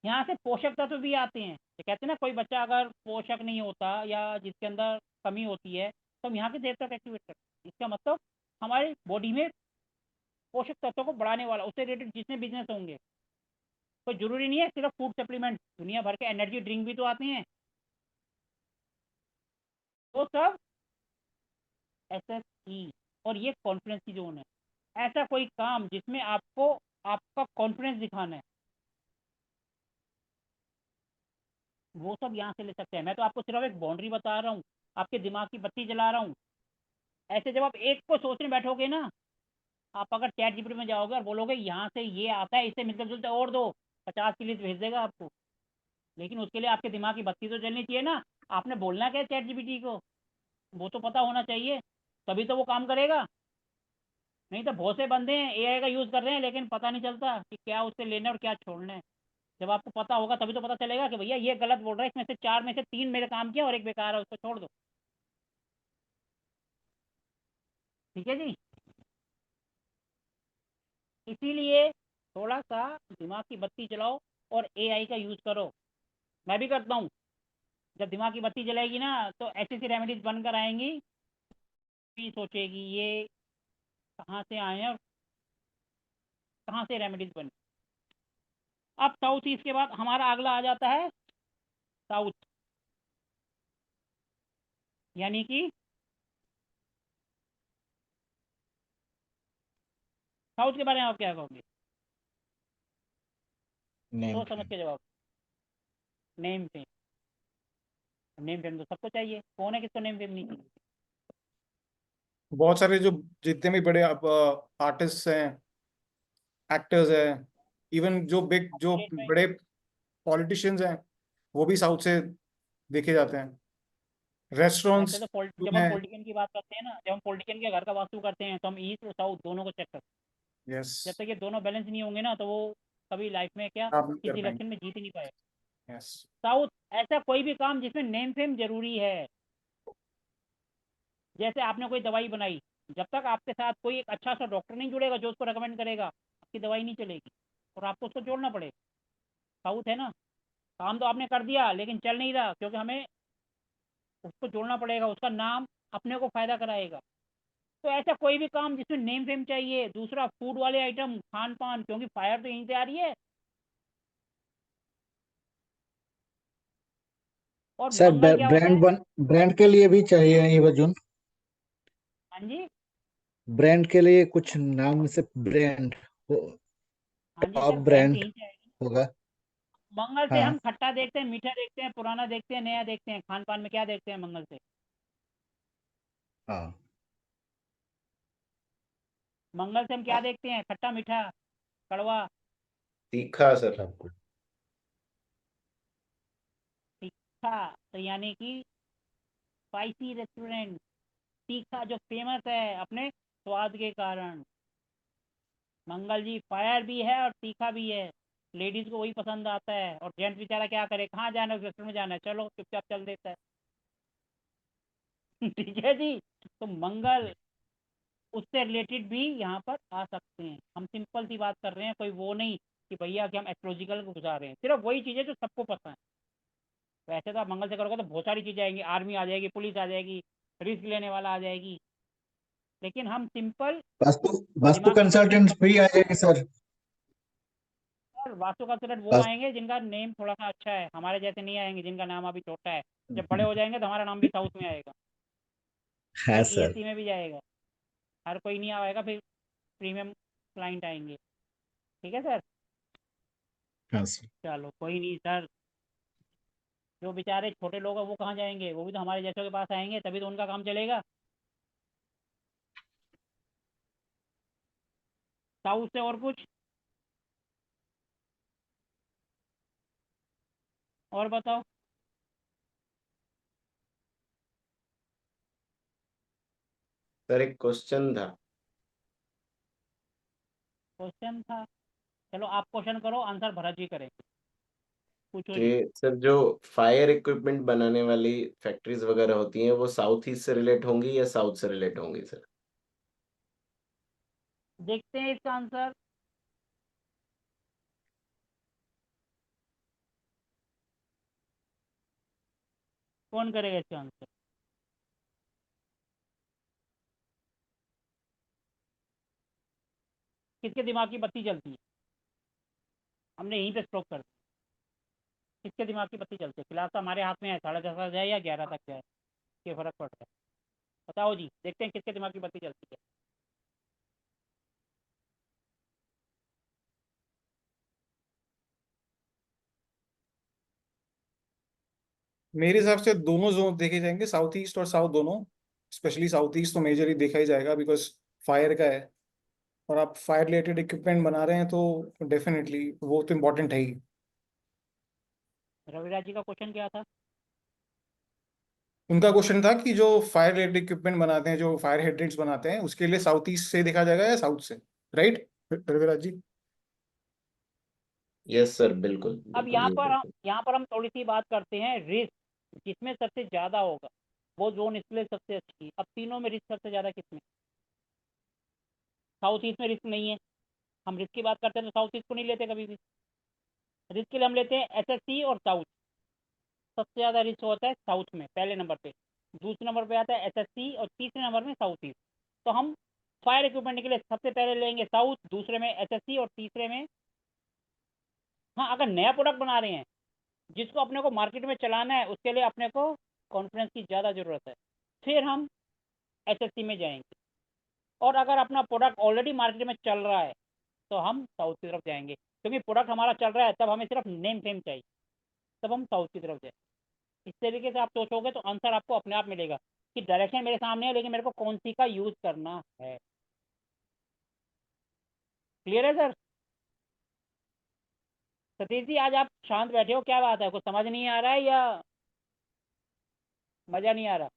Speaker 1: यहाँ से पोषक तत्व भी आते हैं। तो कहते हैं ना, कोई बच्चा अगर पोषक नहीं होता या जिसके अंदर कमी होती है, तो हम यहाँ के देवता को एक्टिवेट करते हैं। इसका मतलब हमारी बॉडी में पोषक तत्वों को बढ़ाने वाला, उससे रिलेटेड जितने बिजनेस होंगे, कोई जरूरी नहीं है सिर्फ फूड सप्लीमेंट, दुनिया भर के एनर्जी ड्रिंक भी तो आते हैं, वो सब एसएसई। और ये कॉन्फिडेंस की जोन है। ऐसा कोई काम जिसमें आपको आपका कॉन्फिडेंस दिखाना है, वो सब यहाँ से ले सकते हैं। मैं तो आपको सिर्फ एक बाउंड्री बता रहा हूँ, आपके दिमाग की बत्ती जला रहा हूँ। ऐसे जब आप एक को सोचने बैठोगे ना, आप अगर चैट जीपीटी में जाओगे और बोलोगे यहाँ से ये आता है, इससे मिलते जुलते और दो, 50 की लिस्ट भेज देगा आपको। लेकिन उसके लिए आपके दिमाग की बत्ती तो जलनी चाहिए ना। आपने बोलना क्या है चैट जीपीटी को, वो तो पता होना चाहिए, तभी तो वो काम करेगा। नहीं तो बहुत से बंदे हैं एआई का यूज़ कर रहे हैं, लेकिन पता नहीं चलता कि क्या उससे लेना है और क्या छोड़ना है। जब आपको पता होगा तभी तो पता चलेगा कि भैया ये गलत बोल रहा है, इसमें से 4 में से 3 मेरे काम किया और एक बेकार है, उसको छोड़ दो। ठीक है जी। इसीलिए थोड़ा सा दिमाग की बत्ती जलाओ और एआई का यूज़ करो। मैं भी करता हूँ। जब दिमाग की बत्ती जलाएगी ना, तो ऐसी ऐसी रेमेडीज बनकर आएंगी, भी सोचेगी ये कहाँ से आए हैं, और कहाँ से रेमेडीज बनी। अब साउथ ईस्ट के बाद हमारा अगला आ जाता है साउथ, यानी कि साउथ के बारे में आप क्या कहोगे?
Speaker 2: नेम
Speaker 1: सोच समझ के जवाब। नेम फेम, नेम फेम तो सबको चाहिए, कौन है किसको नेम फेम नहीं चाहिए?
Speaker 7: बहुत सारे जो जितने भी बड़े आर्टिस्ट हैं, एक्टर्स हैं, इवन जो
Speaker 1: स्टेट में
Speaker 7: बड़े पॉलिटिशियंस हैं, वो भी साउथ से देखे जाते हैं।
Speaker 1: वैसे
Speaker 7: रेस्टोरेंट्स
Speaker 1: तो
Speaker 7: जो
Speaker 1: जब हम
Speaker 7: हैं।
Speaker 1: पॉलिटिशियन की बात करते हैं ना, जब हम पॉलिटिशियन के घर का वास्तु करते हैं तो हम ईस्ट और साउथ दोनों को चेक करते
Speaker 7: यस,
Speaker 1: हैं। जब तक ये दोनों बैलेंस नहीं होंगे ना, तो वो कभी लाइफ में क्या
Speaker 7: आप नहीं कर
Speaker 1: किसी इलेक्शन
Speaker 7: पाएंगे।
Speaker 1: में जीत ही नहीं पाए।
Speaker 7: यस,
Speaker 1: साउथ, ऐसा कोई भी काम जिसमें नेम फेम जरूरी है। जैसे आपने कोई दवाई बनाई, जब तक आपके साथ कोई एक अच्छा सा डॉक्टर नहीं जुड़ेगा जो उसको रेकमेंड करेगा, आपकी दवाई नहीं चलेगी और आपको उसको जोड़ना पड़ेगा। साउथ है ना, काम तो आपने कर दिया लेकिन चल नहीं रहा, क्योंकि हमें उसको जोड़ना पड़ेगा, उसका नाम अपने को फायदा कराएगा। तो ऐसा कोई भी काम जिसमें नेम फेम चाहिए। दूसरा, फूड वाले आइटम, खान पान, क्योंकि फायर तो यहीं से आ रही है। और
Speaker 2: सर
Speaker 1: मंगल क्या होता है?
Speaker 2: ब्रांड के लिए भी चाहिए ये वजून।
Speaker 1: हाँ जी,
Speaker 2: ब्रांड के लिए कुछ नाम से ब्रांड हो,
Speaker 1: हाँ जी
Speaker 2: टॉप
Speaker 1: सर, ब्रांड तो
Speaker 2: ब्रांड
Speaker 1: यहीं से आएगी।
Speaker 2: होगा।
Speaker 1: मंगल से
Speaker 2: हाँ
Speaker 1: हम खट्टा देखते हैं, मीठा देखते हैं, पुराना देखते हैं, नया देखते हैं। खान पान में क्या देखते हैं मंगल से?
Speaker 2: हाँ।
Speaker 1: मंगल से हम क्या देखते हैं? खट्टा, मीठा, कड़वा,
Speaker 4: तीखा सर।
Speaker 2: सब कुछ।
Speaker 1: तीखा। तो यानी कि स्पाइसी रेस्टोरेंट, तीखा जो फेमस है अपने स्वाद के कारण। मंगल जी फायर भी है और तीखा भी है। लेडीज को वही पसंद आता है, और जेंट्स बेचारा क्या करे, कहाँ जाना है, उस रेस्टोरेंट में जाना है, चलो चुपचाप चल देता है। ठीक है जी। तो मंगल, उससे रिलेटेड भी यहाँ पर आ सकते हैं। हम सिंपल सी बात कर रहे हैं, कोई वो नहीं कि भैया कि हम एस्ट्रोलॉजिकल को घुसा रहे हैं, सिर्फ वही चीज़ें जो सबको पता है। वैसे तो आप मंगल से करोगे तो बहुत सारी चीज़ें आएंगी, आर्मी आ जाएगी, पुलिस आ जाएगी, रिस्क लेने वाला आ जाएगी। लेकिन हम सिंपल
Speaker 2: वास्तु वास्तु
Speaker 1: दिमाग लगाओ।
Speaker 2: कंसल्टेंट भी आ जाएंगे सर।
Speaker 1: और वास्तु कंसल्टेंट वो
Speaker 2: वास-
Speaker 1: आएंगे जिनका नेम थोड़ा सा अच्छा है, हमारे जैसे नहीं आएंगे जिनका नाम अभी छोटा है। जब बड़े हो जाएंगे तो हमारा नाम भी साउथ में आएगा,
Speaker 2: हाँ
Speaker 1: फिर
Speaker 2: सर।
Speaker 1: ईएससी में भी जाएगा। हर कोई नहीं आएगा, फिर प्रीमियम क्लाइंट आएंगे। ठीक है सर।
Speaker 2: हाँ सर।
Speaker 1: चलो कोई नहीं सर, जो बेचारे छोटे लोग हैं वो कहाँ जाएंगे, वो भी तो हमारे जैसों के पास आएंगे, तभी तो उनका काम चलेगा। साउथ से और कुछ और बताओ।
Speaker 4: सर एक क्वेश्चन था
Speaker 1: क्वेश्चन था? चलो आप क्वेश्चन करो, आंसर भरत जी करेंगे। पूछो जी।
Speaker 4: कि सर जो फायर इक्विपमेंट बनाने वाली फैक्ट्रीज वगैरह होती हैं वो साउथ ईस्ट से रिलेट होंगी या साउथ से रिलेट होंगी सर?
Speaker 1: देखते हैं इसका आंसर। कौन करेगा इसका आंसर? किसके दिमाग की बत्ती जलती है? हमने यहीं पे स्टॉप कर दिया। किसके दिमाग की बत्ती जलती है? फिलहाल तो हमारे हाथ में है, 10:30 जाए या 11 तक जाए, ये फर्क पड़ रहा है। बताओ जी, देखते हैं किसके दिमाग की बत्ती जलती है।
Speaker 7: मेरे हिसाब से दोनों जोन देखे जाएंगे, साउथ ईस्ट और साउथ दोनों। स्पेशली साउथ ईस्ट तो मेजरली देखा ही जाएगा, बिकॉज फायर का है। और आप फायर रिलेटेड इक्विपमेंट बना रहे हैं तो डेफिनेटली वो तो इम्पोर्टेंट है ही।
Speaker 1: रविराज जी का क्वेश्चन क्या था?
Speaker 7: उनका क्वेश्चन था कि जो फायर रिलेटेड इक्विपमेंट बनाते हैं, जो फायर हाइड्रेंट्स बनाते हैं, उसके लिए साउथ ईस्ट से देखा जाएगा या साउथ से, राइट रविराज जी?
Speaker 4: यस सर, बिल्कुल
Speaker 1: अब
Speaker 4: बिल्कुल ये बिल्कुल।
Speaker 1: यहाँ पर हम थोड़ी सी बात करते हैं रिस्क, जिसमें सबसे ज़्यादा होगा वो जोन इसके लिए सबसे अच्छी है। अब तीनों में रिस्क सबसे ज़्यादा किसमें? साउथ ईस्ट में रिस्क नहीं है। हम रिस्क की बात करते हैं तो साउथ ईस्ट को नहीं लेते कभी भी। रिस्क के लिए हम लेते हैं एसएससी और साउथ। सबसे ज़्यादा रिस्क होता है साउथ में, पहले नंबर पे। दूसरे नंबर पे आता है एसएससी और तीसरे नंबर में साउथ ईस्ट। तो हम फायर इक्विपमेंट के लिए सबसे पहले लेंगे साउथ, दूसरे में एसएससी और तीसरे में, हाँ अगर नया प्रोडक्ट बना रहे हैं जिसको अपने को मार्केट में चलाना है उसके लिए अपने को कॉन्फिडेंस की ज़्यादा ज़रूरत है, फिर हम एसएससी में जाएंगे। और अगर अपना प्रोडक्ट ऑलरेडी मार्केट में चल रहा है तो हम साउथ की तरफ जाएंगे, क्योंकि प्रोडक्ट हमारा चल रहा है तब हमें सिर्फ नेम फेम चाहिए, तब हम साउथ की तरफ जाएंगे। इस तरीके से आप सोचोगे तो आंसर आपको अपने आप मिलेगा कि डायरेक्शन मेरे सामने है लेकिन मेरे को कौन सी का यूज़ करना है। क्लियर है सर? सतीश जी आज आप शांत बैठे हो, क्या बात है, कुछ समझ नहीं आ रहा है या मज़ा नहीं आ रहा?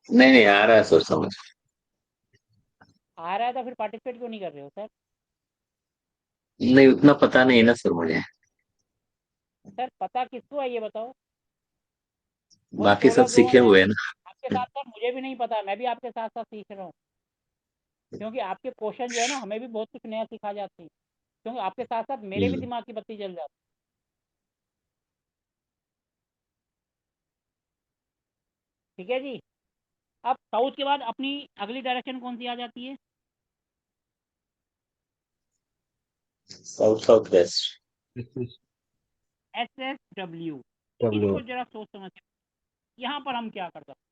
Speaker 5: नहीं नहीं आ रहा है सर समझ।
Speaker 1: आ रहा है तो फिर पार्टिसिपेट क्यों नहीं कर रहे हो सर?
Speaker 5: नहीं उतना पता नहीं है ना सर मुझे।
Speaker 1: सर पता किसको है ये बताओ? वही
Speaker 5: बाकी सब
Speaker 1: 16
Speaker 5: सीखे
Speaker 1: जोन है।
Speaker 5: हुए हैं
Speaker 1: आपके साथ साथ मुझे भी नहीं पता, मैं भी आपके साथ साथ सीख रहा हूँ, क्योंकि आपके क्वेश्चन जो है ना हमें भी बहुत कुछ नया सिखा जाते हैं, क्योंकि आपके साथ साथ मेरे भी
Speaker 5: ना।
Speaker 1: दिमाग की बत्ती जल जाती है। ठीक है जी। अब साउथ के बाद अपनी अगली डायरेक्शन कौन सी आ जाती है?
Speaker 5: South south west.
Speaker 1: SSW।
Speaker 2: W
Speaker 1: इसको जरा सोच समझ, यहाँ पर हम क्या कर सकते हैं?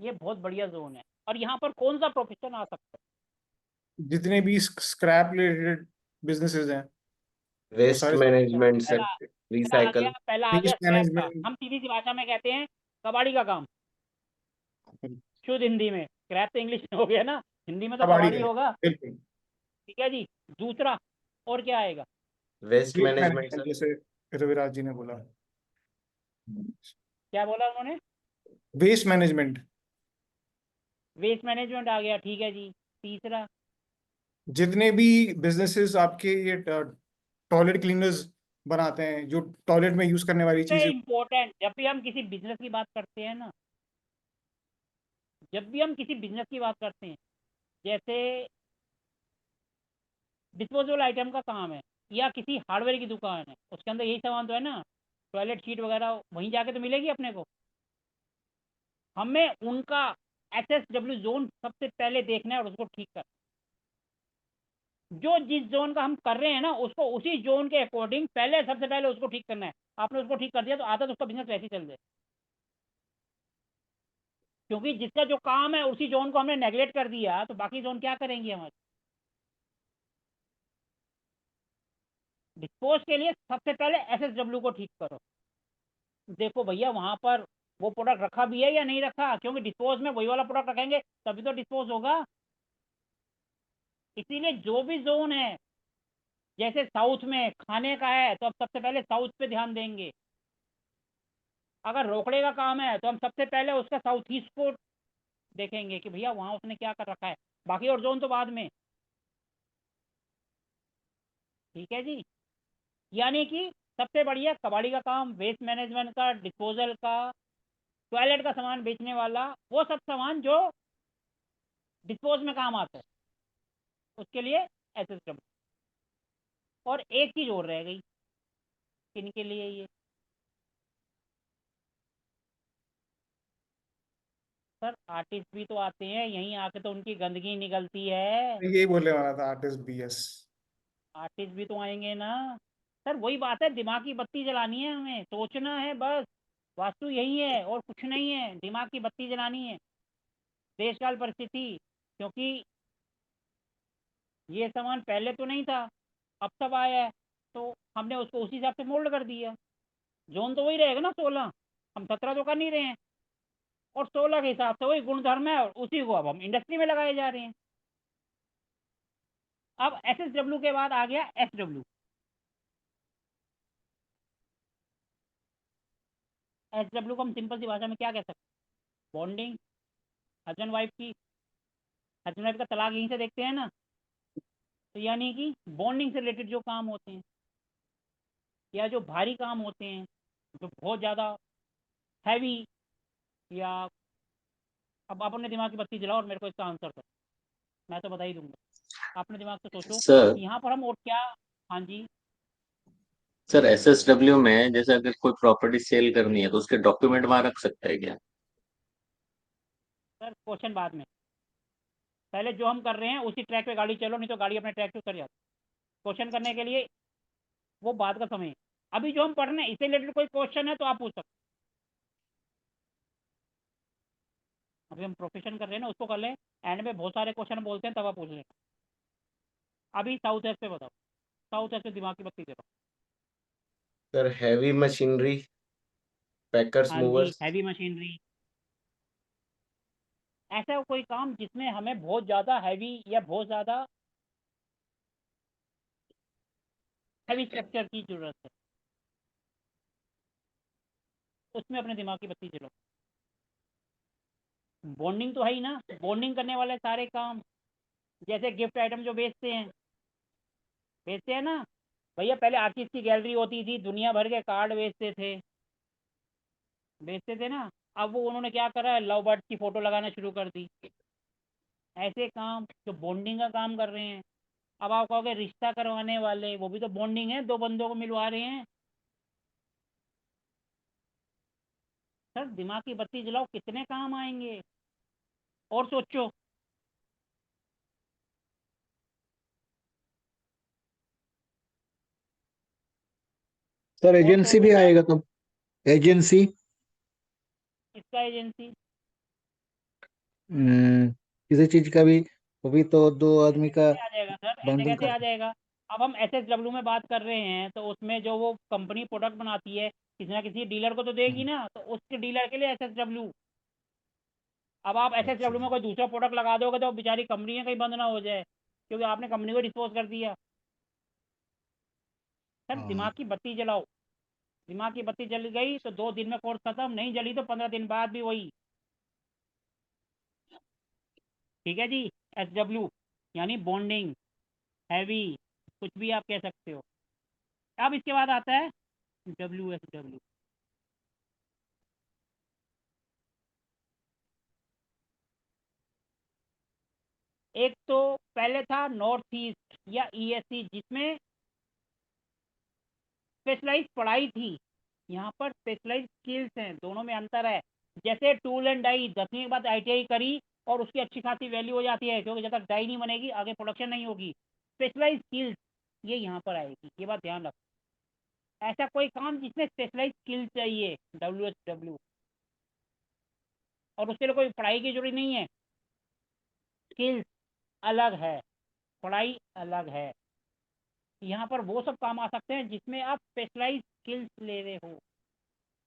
Speaker 1: ये बहुत बढ़िया जोन है और यहाँ पर कौन सा प्रोफेशन आ सकता है?
Speaker 7: जितने भी स्क्रैप रिलेटेड बिजनेसेस हैं वो
Speaker 4: वेस्ट
Speaker 7: सारे
Speaker 4: मैनेजमेंट
Speaker 1: पहला
Speaker 4: सेक्टर,
Speaker 1: पहला आ गया
Speaker 7: वेस्ट
Speaker 1: स्क्रैप का,
Speaker 7: मैनेजमेंट।
Speaker 1: हम सीधी सी भाषा में कहते हैं कबाड़ी का काम, शुद्ध हिंदी में। स्क्रैप तो इंग्लिश में हो गया ना, हिंदी में तो
Speaker 7: कबाड़ी
Speaker 1: कबाड़ी
Speaker 7: है
Speaker 1: होगा।
Speaker 7: बिल्कुल।
Speaker 1: ठीक है जी। दूसरा और क्या आएगा?
Speaker 4: Waste
Speaker 7: waste
Speaker 4: management
Speaker 7: management
Speaker 4: sir.
Speaker 7: जैसे रविराज जी ने बोला।
Speaker 1: क्या बोला उन्होंने?
Speaker 7: Waste management.
Speaker 1: वेस्ट मैनेजमेंट आ गया, ठीक है जी। तीसरा?
Speaker 7: जितने भी बिजनेसेस आपके ये टॉयलेट क्लीनर्स बनाते हैं जो टॉयलेट में यूज करने वाली
Speaker 1: सबसे
Speaker 7: चीजें।
Speaker 1: इम्पोर्टेंट, जब भी हम किसी बिजनेस की बात करते हैं ना, जब भी हम किसी बिजनेस की बात करते हैं, जैसे डिस्पोजेबल आइटम का काम है या किसी हार्डवेयर की दुकान है, उसके अंदर यही सामान तो है ना, टॉयलेट शीट वगैरह वहीं जाके तो मिलेगी अपने को। हमें उनका SSW जोन सबसे पहले देखना है और उसको ठीक करना। जो जिस जोन का हम कर रहे हैं ना उसको उसी जोन के अकॉर्डिंग पहले सबसे पहले उसको ठीक करना है। आपने उसको ठीक कर दिया तो आधा तो उसका बिजनेस वैसे ही चल जाए, क्योंकि जिसका जो काम है उसी जोन को हमने नेगलेक्ट कर दिया तो बाकी जोन क्या करेंगे हमारे। डिस्पोज के लिए सबसे पहले SSW को ठीक करो। देखो भैया वहां पर वो प्रोडक्ट रखा भी है या नहीं रखा, क्योंकि डिस्पोज में वही वाला प्रोडक्ट रखेंगे तभी तो डिस्पोज होगा। इसीलिए जो भी जोन है, जैसे साउथ में खाने का है तो अब सबसे पहले साउथ पे ध्यान देंगे। अगर रोकड़े का काम है तो हम सबसे पहले उसका साउथ ईस्ट को देखेंगे कि भैया वहां उसने क्या कर रखा है, बाकी और जोन तो बाद में। ठीक है जी। यानी कि सबसे बढ़िया कबाड़ी का काम, वेस्ट मैनेजमेंट का, डिस्पोजल का, टॉयलेट का सामान बेचने वाला, वो सब सामान जो डिस्पोज में काम आता है उसके लिए SSW। और एक चीज और रह गई, किनके लिए ये? सर आर्टिस्ट भी तो आते हैं, यहीं आके तो उनकी गंदगी निकलती है।
Speaker 7: यही बोलने वाला था आर्टिस्ट BS।
Speaker 1: आर्टिस्ट भी तो आएंगे ना। सर वही बात है, दिमाग की बत्ती जलानी है, हमें सोचना है बस। वास्तु यही है और कुछ नहीं है, दिमाग की बत्ती जलानी है। देश काल परिस्थिति, क्योंकि ये सामान पहले तो नहीं था, अब सब आया है, तो हमने उसको उसी हिसाब से मोल्ड कर दिया। जोन तो वही रहेगा ना 16, हम 17 तो कर नहीं रहे हैं, और 16 के हिसाब से वही गुणधर्म है और उसी को अब हम इंडस्ट्री में लगाए जा रहे हैं। अब SSW के बाद आ गया SW। SW को हम सिंपल सी भाषा में क्या कह सकते हैं? बॉन्डिंग। हस्बैंड वाइफ की, हस्बैंड वाइफ का तलाक यहीं से देखते हैं ना, तो यानी कि बॉन्डिंग से रिलेटेड जो काम होते हैं या जो भारी काम होते हैं, जो बहुत ज़्यादा हैवी, या अब आप अपने दिमाग की बत्ती जलाओ और मेरे को इसका आंसर दो, मैं तो बता ही दूंगा। अपने दिमाग से सोचो
Speaker 5: सर
Speaker 1: कि यहाँ पर हम और क्या। हाँ जी।
Speaker 5: सर SSW में जैसे अगर कोई प्रॉपर्टी सेल करनी है तो उसके डॉक्यूमेंट वहां रख सकता है क्या?
Speaker 1: सर क्वेश्चन बाद में, पहले जो हम कर रहे हैं उसी ट्रैक पे गाड़ी चलो, नहीं तो गाड़ी अपने ट्रैक पे उतर जाती। क्वेश्चन करने के लिए वो बाद का समय है। अभी जो हम पढ़ रहे हैं इससे रिलेटेड कोई क्वेश्चन है तो आप पूछ सकते हैं। अभी हम प्रोफेशन कर रहे हैं ना, उसको कर लें, एंड में बहुत सारे क्वेश्चन बोलते हैं तब आप पूछ लेना। अभी साउथ वेस्ट पे बताओ, साउथ वेस्ट पे दिमाग की बत्ती दे रहा
Speaker 4: सर हैवी मशीनरी, पैकर्स
Speaker 1: हूँ। हाँ जी,
Speaker 4: मूवर्स।
Speaker 1: Heavy machinery. ऐसा कोई काम जिसमें हमें बहुत ज़्यादा हैवी या बहुत ज़्यादा हैवी स्ट्रक्चर की जरूरत है, उसमें अपने दिमाग की बत्ती जलाओ। बॉन्डिंग तो है ही ना, बॉन्डिंग करने वाले सारे काम, जैसे गिफ्ट आइटम जो बेचते हैं ना भैया, पहले आर्टिस्ट की गैलरी होती थी, दुनिया भर के कार्ड बेचते थे ना। अब वो उन्होंने क्या करा है, लव बर्ड्स की फोटो लगाना शुरू कर दी। ऐसे काम जो बॉन्डिंग का काम कर रहे हैं। अब आप कहोगे रिश्ता करवाने वाले, वो भी तो बॉन्डिंग है, दो बंदों को मिलवा रहे हैं। सर दिमाग की बत्ती जलाओ, कितने काम आएंगे, और सोचो।
Speaker 2: सर
Speaker 1: और
Speaker 2: एजेंसी
Speaker 1: सोचो
Speaker 2: भी
Speaker 1: सर।
Speaker 2: आएगा तो, एजेंसी।
Speaker 1: इसका एजेंसी
Speaker 2: किसी चीज का भी, वो भी तो दो आदमी
Speaker 1: ऐसे
Speaker 2: का
Speaker 1: कैसे आ जाएगा सर, ऐसे
Speaker 2: बॉन्डिंग
Speaker 1: कैसे आ
Speaker 2: करते।
Speaker 1: जाएगा। अब हम SSW में बात कर रहे हैं तो उसमें जो वो कंपनी प्रोडक्ट बनाती है, किसी ना किसी डीलर को तो देगी
Speaker 2: हम्म,
Speaker 1: ना, तो उसके डीलर के लिए SSW। अब आप
Speaker 2: अच्छा
Speaker 1: SSW में कोई दूसरा प्रोडक्ट लगा दोगे तो बेचारी कंपनी कहीं बंद ना हो जाए, क्योंकि आपने कंपनी को डिस्पोज कर दिया। सर
Speaker 2: हाँ।
Speaker 1: दिमाग की बत्ती जलाओ। दिमाग की बत्ती जल गई तो 2 दिन में कोर्स खत्म, नहीं जली तो 15 दिन बाद भी वही। ठीक है जी। SW यानी बॉन्डिंग, हैवी, कुछ भी आप कह सकते हो। अब इसके बाद आता है WSW। एक तो पहले था नॉर्थ ईस्ट या ESC, जिसमें स्पेशलाइज पढ़ाई थी। यहाँ पर स्पेशलाइज स्किल्स हैं, दोनों में अंतर है। जैसे टूल एंड डाई, 10वीं के बाद ITI करी और उसकी अच्छी खासी वैल्यू हो जाती है, क्योंकि जब तक डाई नहीं बनेगी आगे प्रोडक्शन नहीं होगी। स्पेशलाइज स्किल्स ये यहाँ पर आएगी, ये बात ध्यान रखो। ऐसा कोई काम जिसमें स्पेशलाइज स्किल चाहिए, WSW। और उसके लिए कोई पढ़ाई की जरूरत नहीं है, स्किल्स अलग है, पढ़ाई अलग है। यहाँ पर वो सब काम आ सकते हैं जिसमें आप स्पेशलाइज स्किल्स ले रहे हो।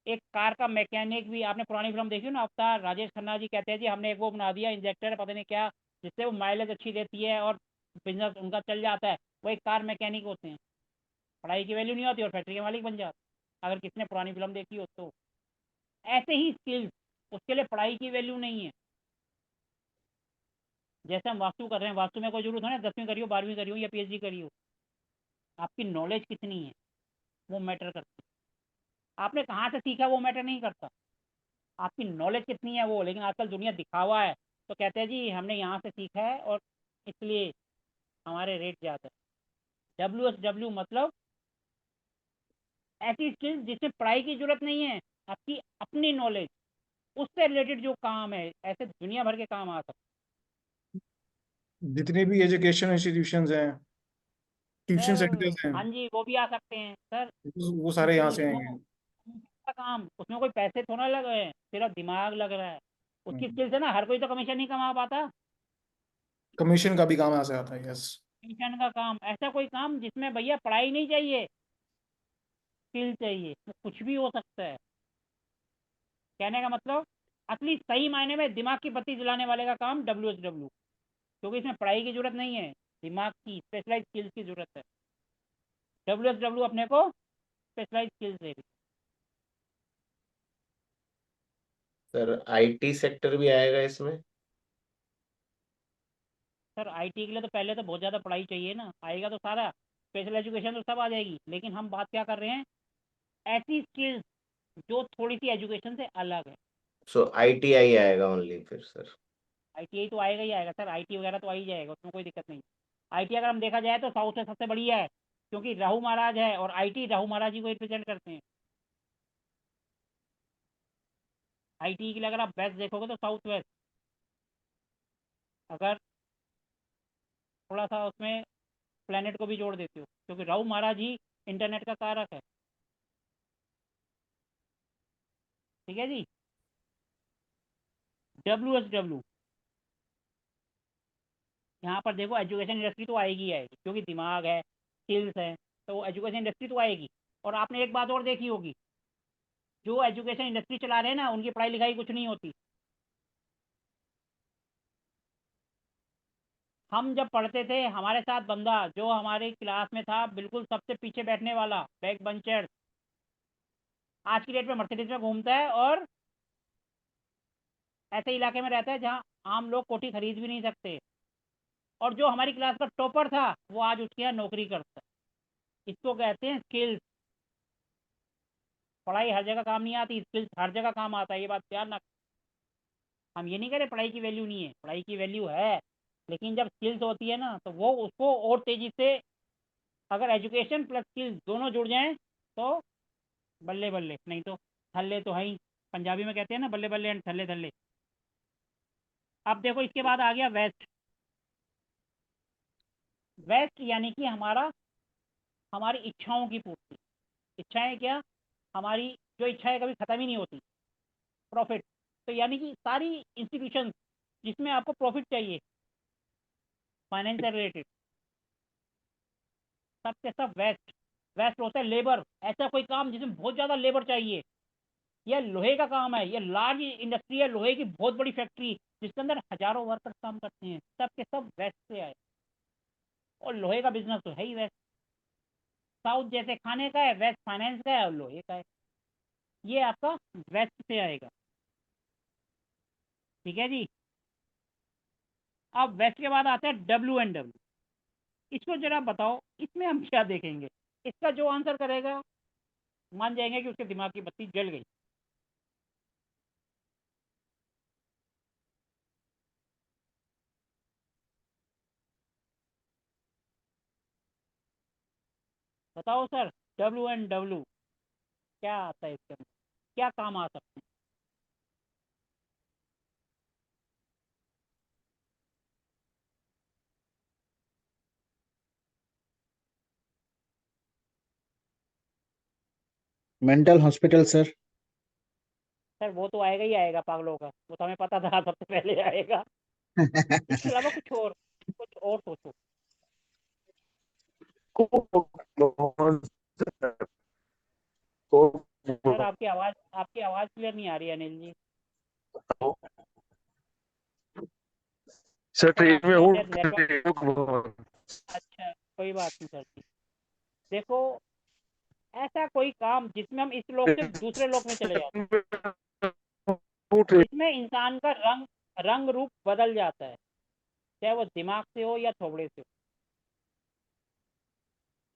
Speaker 1: एक कार का मैकेनिक भी, आपने पुरानी फिल्म देखी हो ना अवतार, राजेश खन्ना जी कहते हैं जी हमने एक वो बना दिया इंजेक्टर पता नहीं क्या, जिससे वो माइलेज अच्छी देती है और बिजनेस उनका चल जाता है। वो एक कार मैकेनिक होते हैं, पढ़ाई की वैल्यू नहीं होती और फैक्ट्री के मालिक बन जाते, अगर किसने पुरानी फिल्म देखी हो तो। ऐसे ही स्किल्स, उसके लिए पढ़ाई की वैल्यू नहीं है। जैसे हम वास्तु कर रहे हैं, वास्तु में कोई जरूरत है ना 10वीं करी हो, 12वीं करी हो या PhD करी हो, आपकी नॉलेज कितनी है वो मैटर करती है। आपने कहाँ से सीखा वो मैटर नहीं करता, आपकी नॉलेज कितनी है वो। लेकिन आजकल दुनिया दिखावा है, तो कहते हैं जी हमने यहाँ से सीखा है और इसलिए हमारे रेट ज़्यादा है। WSW मतलब ऐसी स्किल्स जिसमें पढ़ाई की जरूरत नहीं है, आपकी अपनी नॉलेज, उससे रिलेटेड जो काम है, ऐसे दुनिया भर के काम आ सकते
Speaker 7: जितने भी एजुकेशन इंस्टीट्यूशंस हैं,
Speaker 1: हैं।
Speaker 7: ट्यूशन
Speaker 1: सर
Speaker 7: सेंटर्स हैं,
Speaker 1: हाँ जी, वो भी आ सकते हैं सर।
Speaker 7: वो सारे यहाँ
Speaker 1: क्योंकि
Speaker 7: से आएंगे।
Speaker 1: वो का काम, उसमें कोई पैसे थोड़ा लग रहे हैं, सिर्फ दिमाग लग रहा है। उसकी स्किल्स है ना, हर कोई तो कमीशन नहीं कमा पाता।
Speaker 7: कमीशन का भी काम यहाँ से आता है, यस।
Speaker 1: कमीशन का काम, ऐसा कोई काम जिसमें भैया पढ़ाई नहीं चाहिए, स्किल चाहिए, तो कुछ भी हो सकता है। कहने का मतलब असली सही मायने में दिमाग की बत्ती जलाने वाले का काम WSW, क्योंकि इसमें पढ़ाई की जरूरत नहीं है, दिमाग की स्पेशलाइज स्किल्स की जरूरत है। WSW अपने को स्पेशलाइज स्किल्स देगी।
Speaker 4: सर IT सेक्टर भी आएगा इसमें।
Speaker 1: सर IT के लिए तो पहले तो बहुत ज़्यादा पढ़ाई चाहिए ना, आएगा तो सारा, स्पेशल एजुकेशन तो सब आ जाएगी, लेकिन हम बात क्या कर रहे हैं, ऐसी स्किल्स जो थोड़ी सी एजुकेशन से अलग है।
Speaker 4: सो ITI आएगा ओनली फिर सर।
Speaker 1: ITI तो आएगा ही आएगा सर, IT वगैरह तो आ ही जाएगा, उसमें कोई दिक्कत नहीं। IT अगर हम देखा जाए तो साउथ में सबसे बढ़िया है, क्योंकि राहु महाराज है और IT राहु महाराज जी को रिप्रेजेंट करते हैं। IT के लिए अगर आप बेस्ट देखोगे तो साउथ वेस्ट। अगर थोड़ा सा उसमें प्लेनेट को भी जोड़ देते हो, क्योंकि राहु महाराज ही इंटरनेट का कारक है। ठीक है जी। WSW, यहाँ पर देखो एजुकेशन इंडस्ट्री तो आएगी ही आएगी, क्योंकि दिमाग है, स्किल्स है, तो एजुकेशन इंडस्ट्री तो आएगी। और आपने एक बात और देखी होगी, जो एजुकेशन इंडस्ट्री चला रहे हैं ना, उनकी पढ़ाई लिखाई कुछ नहीं होती। हम जब पढ़ते थे, हमारे साथ बंदा जो हमारी क्लास में था, बिल्कुल सबसे पीछे बैठने वाला, बैक बंचर, आज की डेट में मर्सिडीज में घूमता है और ऐसे इलाके में रहता है जहाँ आम लोग कोठी खरीद भी नहीं सकते। और जो हमारी क्लास का टॉपर था, वो आज उसके यहाँ नौकरी करता है। इसको कहते हैं स्किल्स। पढ़ाई हर जगह काम नहीं आती, स्किल्स हर जगह काम आता है, ये बात ध्यान रख। हम ये नहीं कह रहे पढ़ाई की वैल्यू नहीं है, पढ़ाई की वैल्यू है, लेकिन जब स्किल्स होती है ना, तो वो उसको और तेजी से, अगर एजुकेशन प्लस स्किल्स दोनों जुड़ जाएं तो बल्ले बल्ले, नहीं तो थल्ले तो है ही। पंजाबी में कहते हैं ना, बल्ले बल्ले एंड थल्ले थल्ले। अब देखो इसके बाद आ गया वेस्ट। वेस्ट यानी कि हमारी इच्छाओं की पूर्ति। इच्छाएं क्या? हमारी जो इच्छाएं कभी ख़त्म ही नहीं होती। प्रॉफिट, तो यानी कि सारी इंस्टीट्यूशन जिसमें आपको प्रॉफिट चाहिए, फाइनेंस से रिलेटेड, सब के सब वेस्ट। वेस्ट होता है लेबर, ऐसा कोई काम जिसमें बहुत ज़्यादा लेबर चाहिए। यह लोहे का काम है, यह लार्ज इंडस्ट्री है, लोहे की बहुत बड़ी फैक्ट्री जिसके अंदर हजारों वर्कर्स काम करते हैं, सब के सब वेस्ट से आए। और लोहे का बिजनेस तो है ही वेस्ट। साउथ जैसे खाने का है, वेस्ट फाइनेंस का है और लोहे का है। ये आपका वेस्ट से आएगा। ठीक है जी। अब वेस्ट के बाद आता है WNW। इसको जरा बताओ, इसमें हम क्या देखेंगे? इसका जो आंसर करेगा, मान जाएंगे कि उसके दिमाग की बत्ती जल गई। बताओ सर, WNW क्या आता है इसके अंदर, क्या काम आ सकते हैं?
Speaker 2: Mental hospital sir.
Speaker 1: सर वो तो आएगा ही आएगा, पागलों का, वो तो हमें पता था सबसे पहले आएगा। इसके अलावा कुछ और सोचो। सर आपकी आवाज़ क्लियर नहीं आ रही है Anil ji.
Speaker 8: Sir
Speaker 1: sir
Speaker 8: train में
Speaker 1: आपके
Speaker 8: हूँ।
Speaker 1: शायद नेटवर्क। अच्छा, कोई बात नहीं सर जी। देखो, ऐसा कोई काम जिसमें हम इस लोक से दूसरे लोक में चले जाते हैं, जिसमें इंसान का रंग रंग रूप बदल जाता है, चाहे वो दिमाग से हो या थोबड़े से हो।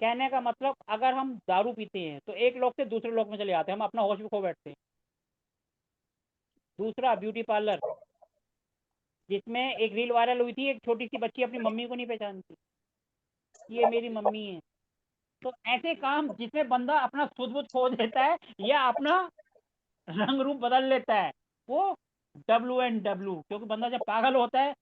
Speaker 1: कहने का मतलब, अगर हम दारू पीते हैं तो एक लोक से दूसरे लोक में चले जाते हैं, हम अपना होश भी खो बैठते हैं। दूसरा, ब्यूटी पार्लर, जिसमें एक रील वायरल हुई थी, एक छोटी सी बच्ची अपनी मम्मी को नहीं पहचानती, ये मेरी मम्मी है। तो ऐसे काम जिसमें बंदा अपना खुद बुद खो देता है या अपना रंग रूप बदल लेता है, वो WNW। क्योंकि बंदा जब पागल होता है,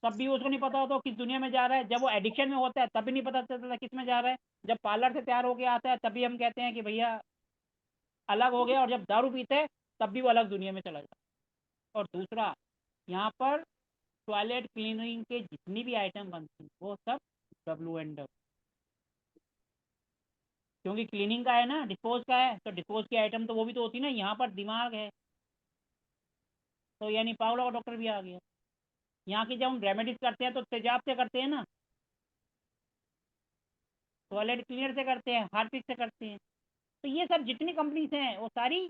Speaker 1: तब भी उसको नहीं पता होता किस दुनिया में जा रहा है। जब वो एडिक्शन में होता है, तब भी नहीं पता चलता किस में जा रहा है। जब पार्लर से तैयार होके आता है, तभी हम कहते हैं कि भैया अलग हो गया। और जब दारू पीते हैं, तब भी वो अलग दुनिया में चला जाता है। और दूसरा, यहाँ पर टॉयलेट क्लीनिंग के जितनी भी आइटम बनती हैं, वो सब WNW। क्योंकि क्लीनिंग का है ना, डिस्पोज का है, तो डिस्पोज की आइटम तो वो भी तो होती है ना। यहाँ पर दिमाग है, तो यानी पागलों का डॉक्टर भी आ गया। यहाँ की जब हम रेमेडीज करते हैं तो तेजाब से करते हैं ना, टॉयलेट क्लीनर से करते हैं, हार्पिक से करते हैं। तो ये सब जितनी कंपनीज हैं, वो सारी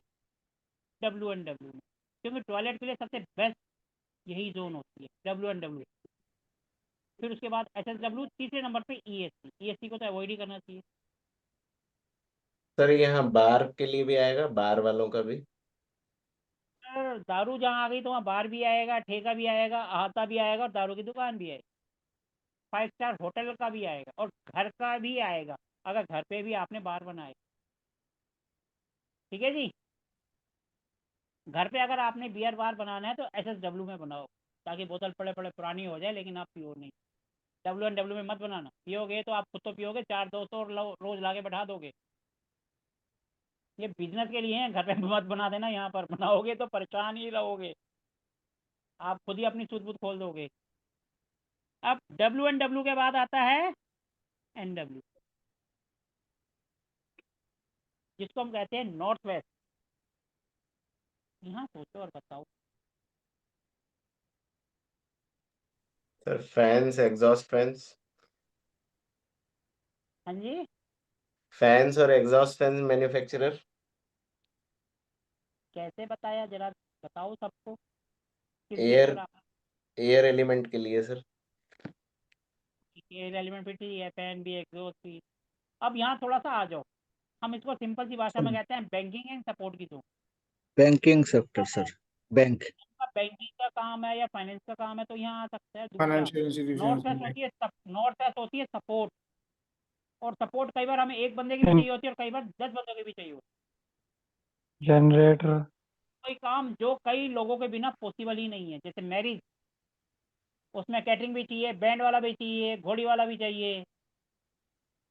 Speaker 1: WNW में। क्योंकि टॉयलेट के लिए सबसे बेस्ट यही जोन होती है, WNW। फिर उसके बाद SSW, तीसरे नंबर पे ESC को तो अवॉइड ही करना चाहिए।
Speaker 4: सर यहाँ बार के लिए भी आएगा, बार वालों का भी?
Speaker 1: सर दारू जहाँ आ गई तो वहाँ बार भी आएगा, ठेका भी आएगा, अहाता भी आएगा और दारू की दुकान भी आएगी। 5 स्टार होटल का भी आएगा और घर का भी आएगा, अगर घर पे भी आपने बार बनाए। ठीक है जी। घर पे अगर आपने बियर बार बनाना है तो SSW में बनाओ, ताकि बोतल पड़े पड़े पुरानी हो जाए लेकिन आप पियो नहीं। WNW में मत बनाना, पियोगे तो आप खुद तो पियोगे, 400-200 और रोज लाके बैठा दोगे। ये बिजनेस के लिए है, घर पे मत बना देना, यहाँ पर बनाओगे तो परेशान ही रहोगे, आप खुद ही अपनी सूद बूद खोल दोगे। अब WNW के बाद आता है NW, जिसको हम कहते हैं नॉर्थ वेस्ट। यहाँ सोचो और बताओ।
Speaker 4: Sir fans, exhaust fans.
Speaker 1: हाँ जी,
Speaker 4: फैंस और एग्जॉस्ट फैंस मैन्युफैक्चरर।
Speaker 1: कैसे बताया जरा, बताओ सबको किस बेस
Speaker 4: एयर
Speaker 1: पर आप।
Speaker 4: एयर एलिमेंट के लिए सर।
Speaker 1: एयर एलिमेंट भी ठीक है, फैन भी, एग्जॉस्ट भी। अब यहाँ थोड़ा सा आ जाओ, हम इसको सिंपल सी भाषा में कहते हैं बैंकिंग एंड सपोर्ट की। तो
Speaker 2: banking sector sir, bank.
Speaker 1: Banking का काम है या फाइनेंस का काम है तो यहाँ आ सकता है। दूसरा,
Speaker 7: फाइनेंशियल इंस्टीट्यूशन
Speaker 1: नॉर्थ वेस्ट होती है सपोर्ट, और सपोर्ट कई बार हमें एक बंदे की भी चाहिए होती है और कई बार 10 बंदों की भी चाहिए होती
Speaker 6: जनरेटर।
Speaker 1: है। कोई काम जो कई लोगों के बिना पॉसिबल ही नहीं है, जैसे मैरिज, उसमें कैटरिंग भी चाहिए, बैंड वाला भी चाहिए, घोड़ी वाला भी चाहिए,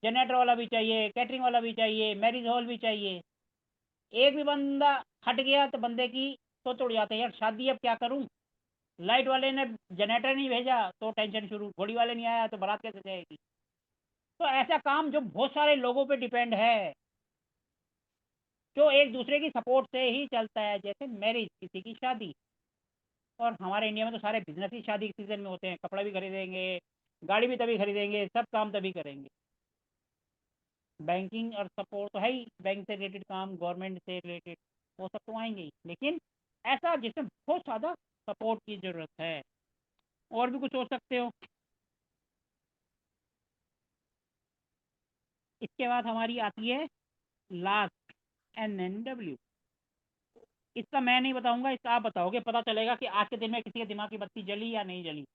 Speaker 1: जनरेटर वाला भी चाहिए, कैटरिंग वाला भी चाहिए, मैरिज हॉल भी चाहिए। एक भी बंदा हट गया तो बंदे की सोच उड़ जाते हैं, यार शादी अब क्या करूं, लाइट वाले ने जनरेटर नहीं भेजा तो टेंशन शुरू, घोड़ी वाले नहीं आया तो बारात कैसे जाएगी। तो ऐसा काम जो बहुत सारे लोगों पे डिपेंड है, जो एक दूसरे की सपोर्ट से ही चलता है, जैसे मैरिज, किसी की शादी। और हमारे इंडिया में तो सारे बिजनेस ही शादी के सीजन में होते हैं, कपड़ा भी खरीदेंगे, गाड़ी भी तभी खरीदेंगे, सब काम तभी करेंगे। बैंकिंग और सपोर्ट तो है ही, बैंक से रिलेटेड काम, गवर्नमेंट से रिलेटेड, वो सब तो आएंगे ही, लेकिन ऐसा जिसमें बहुत ज़्यादा सपोर्ट की ज़रूरत है। और भी कुछ हो सकते हो। इसके बाद हमारी आती है लास्ट, NNW। इसका मैं नहीं बताऊंगा, इसका आप बताओगे, पता चलेगा कि आज के दिन में किसी के दिमाग की बत्ती जली या नहीं जली।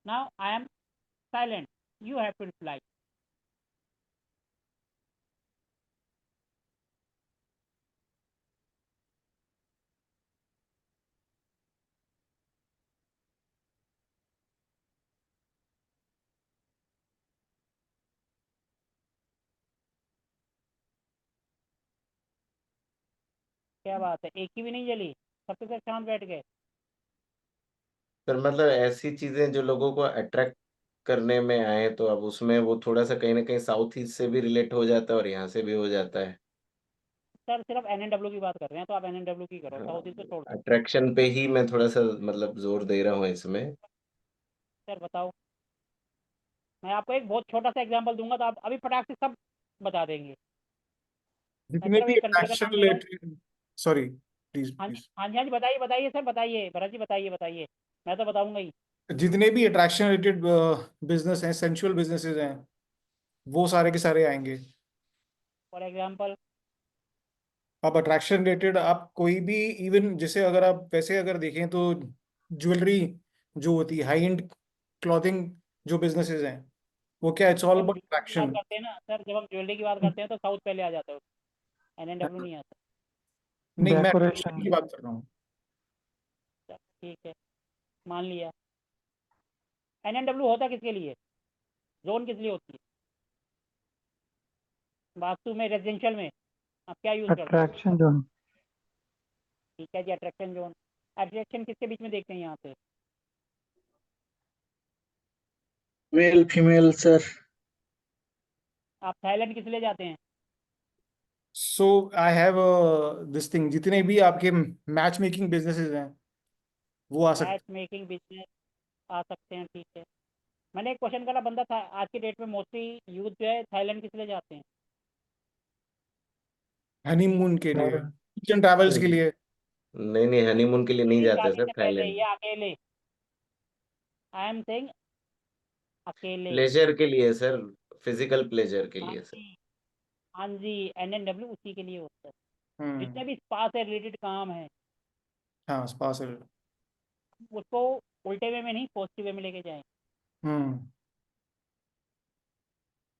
Speaker 1: Now I am silent, you have to reply. क्या बात है, एक की भी नहीं जली, सबके सब शांत बैठ गए।
Speaker 4: सर मतलब ऐसी चीजें जो लोगों को अट्रैक्ट करने में आए, तो अब उसमें वो थोड़ा सा कहीं ना कहीं साउथ ईस्ट से भी रिलेट हो जाता है और यहाँ से भी हो जाता है।
Speaker 1: सर सिर्फ NNW की बात कर रहे हैं तो आप NNW की करो,
Speaker 4: हाँ,
Speaker 1: साउथ ईस्ट को छोड़ दो।
Speaker 4: अट्रैक्शन पे ही मैं थोड़ा सा मतलब जोर दे रहा हूँ इसमें।
Speaker 1: सर बताओ, मैं आपको एक बहुत छोटा सा एग्जांपल दूंगा तो आप अभी फटाक से सब बता देंगे। मैं
Speaker 7: जितने
Speaker 1: सिर्फ
Speaker 7: भी
Speaker 1: एक कंट्री का
Speaker 7: अट्रैक्शन
Speaker 1: नाम ले रहा हूँ।
Speaker 7: रिलेटेड, सॉरी प्लीज
Speaker 1: हाँ जी,
Speaker 7: प्लीज,
Speaker 1: हाँ जी, हाँ जी, बताइए बताइए सर, बताइए भरत जी, बताइए बताइए, मैं तो बताऊंगा ही।
Speaker 7: जितने भी अट्रैक्शन रिलेटेड बिजनेस हैं, सेंसुअल बिजनेसेस हैं, वो सारे के सारे आएंगे।
Speaker 1: For example.
Speaker 7: अब अट्रैक्शन रिलेटेड आप कोई भी, इवन जैसे अगर आप वैसे अगर देखें तो ज्वेलरी जो होती है, हाई एंड क्लॉथिंग जो बिजनेसेस हैं, वो क्या, इट्स ऑल
Speaker 1: जब हम
Speaker 7: अबाउट
Speaker 1: ज्वेलरी की बात
Speaker 7: अट्रैक्शन।
Speaker 1: करते हैं ना सर, जब हम ज्वेलरी की बात करते हैं तो साउथ पहले आ जाता है, NNW नहीं आता।
Speaker 7: नहीं, मैं
Speaker 6: डेकोरेशन।
Speaker 7: attraction की बात कर रहा हूँ।
Speaker 1: चलो, ठीक है, मान लिया। NNW होता किसके लिए, जोन किस लिए होती है वास्तु में, रेजिडेंशियल में आप क्या यूज़ करते हो।
Speaker 6: Attraction zone.
Speaker 1: ठीक है जी, अट्रैक्शन जोन। अट्रैक्शन किसके बीच में देखते हैं यहाँ पे।
Speaker 2: Male female sir.
Speaker 1: आप थाईलैंड किस लिए जाते हैं।
Speaker 7: सो आई हैव दिस थिंग, जितने भी आपके मैच मेकिंग बिजनेसेस हैं वो आ
Speaker 1: मैच
Speaker 7: सकते
Speaker 1: मेकिंग बिजनेस आ सकते हैं, ठीक है। मैंने एक क्वेश्चन करा, बंदा था आज की डेट में मोस्टली यूथ जो है थाईलैंड किस लिए जाते हैं।
Speaker 7: हैं, हनीमून के लिए,
Speaker 6: सर
Speaker 7: किचन ट्रैवल्स के लिए।
Speaker 4: नहीं नहीं, हनीमून के लिए नहीं
Speaker 1: ये
Speaker 4: जाते
Speaker 1: शादी
Speaker 4: सर
Speaker 1: से पहले
Speaker 4: थाईलैंड।
Speaker 1: या अकेले, आई एम सेइंग अकेले।
Speaker 4: प्लेजर के लिए सर, फिजिकल प्लेजर के
Speaker 1: हाँ
Speaker 4: लिए सर।
Speaker 1: जी, हाँ जी, NNW उसी के लिए होता है।
Speaker 7: हम्म।
Speaker 1: जितने भी स्पा से रिलेटेड काम है,
Speaker 7: हाँ, स्पा से।
Speaker 1: उसको उल्टे वे में नहीं, पॉजिटिव वे में लेके जाएं।
Speaker 7: हम्म।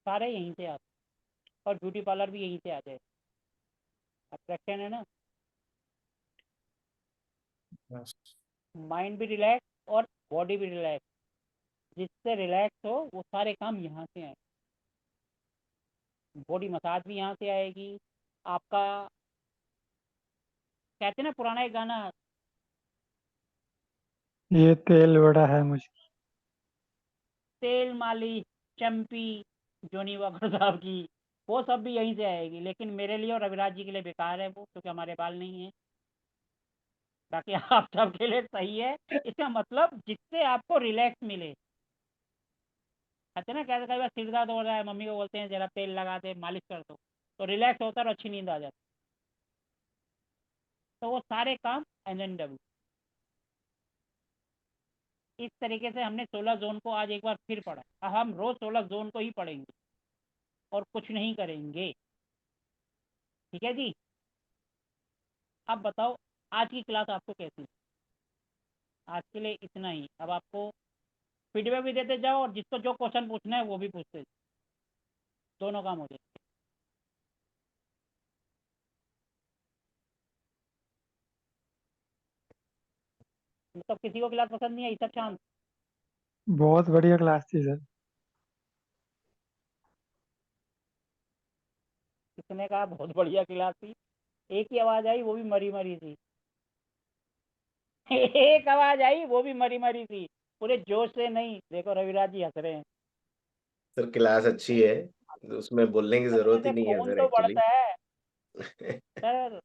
Speaker 1: सारे यहीं से आते हैं, और ब्यूटी पार्लर भी यहीं से आ जाए। अट्रैक्शन है ना,
Speaker 7: yes।
Speaker 1: माइंड भी रिलैक्स और बॉडी भी रिलैक्स, जिससे रिलैक्स हो वो सारे काम यहाँ से आए। बॉडी मसाज भी यहाँ से आएगी आपका। कहते हैं ना पुराना एक गाना,
Speaker 6: ये तेल बड़ा है मुझे।
Speaker 1: तेल मालिश चंपी जोनी वॉकर साहब की, वो सब भी यहीं से आएगी। लेकिन मेरे लिए और रविराज जी के लिए बेकार है वो, क्योंकि हमारे बाल नहीं है। बाकी आप सबके लिए सही है। इसका मतलब जिससे आपको रिलैक्स मिले। कहते हैं ना, कहते कई बार सिर दर्द हो रहा है, मम्मी को बोलते हैं जरा तेल लगा दे, मालिश कर दो, तो रिलैक्स होता है और अच्छी नींद आ जाती है। तो वो सारे काम NNW। इस तरीके से हमने 16 जोन को आज एक बार फिर पढ़ा। अब हम रोज 16 जोन को ही पढ़ेंगे और कुछ नहीं करेंगे। ठीक है जी। अब बताओ आज की क्लास आपको कैसी लगी? आज के लिए इतना ही। अब आपको फीडबैक भी देते जाओ और जिसको जो क्वेश्चन पूछना है वो भी पूछते जाओ। दोनों काम हो जाए। मतलब किसी को क्लास पसंद नहीं आई, सब शांत?
Speaker 6: बहुत बढ़िया क्लास थी सर।
Speaker 1: किसने कहा बहुत बढ़िया क्लास थी? एक ही आवाज आई, वो भी मरी मरी थी। एक आवाज आई, वो भी मरी मरी थी, पूरे जोश से नहीं। देखो रविराज जी हंस रहे हैं।
Speaker 4: सर क्लास अच्छी है, उसमें बोलने की
Speaker 1: हंसने
Speaker 4: जरूरत ही
Speaker 1: से
Speaker 4: नहीं है
Speaker 1: खून
Speaker 4: सर
Speaker 1: तो
Speaker 4: एक्चुअली।
Speaker 1: बढ़ता है सर।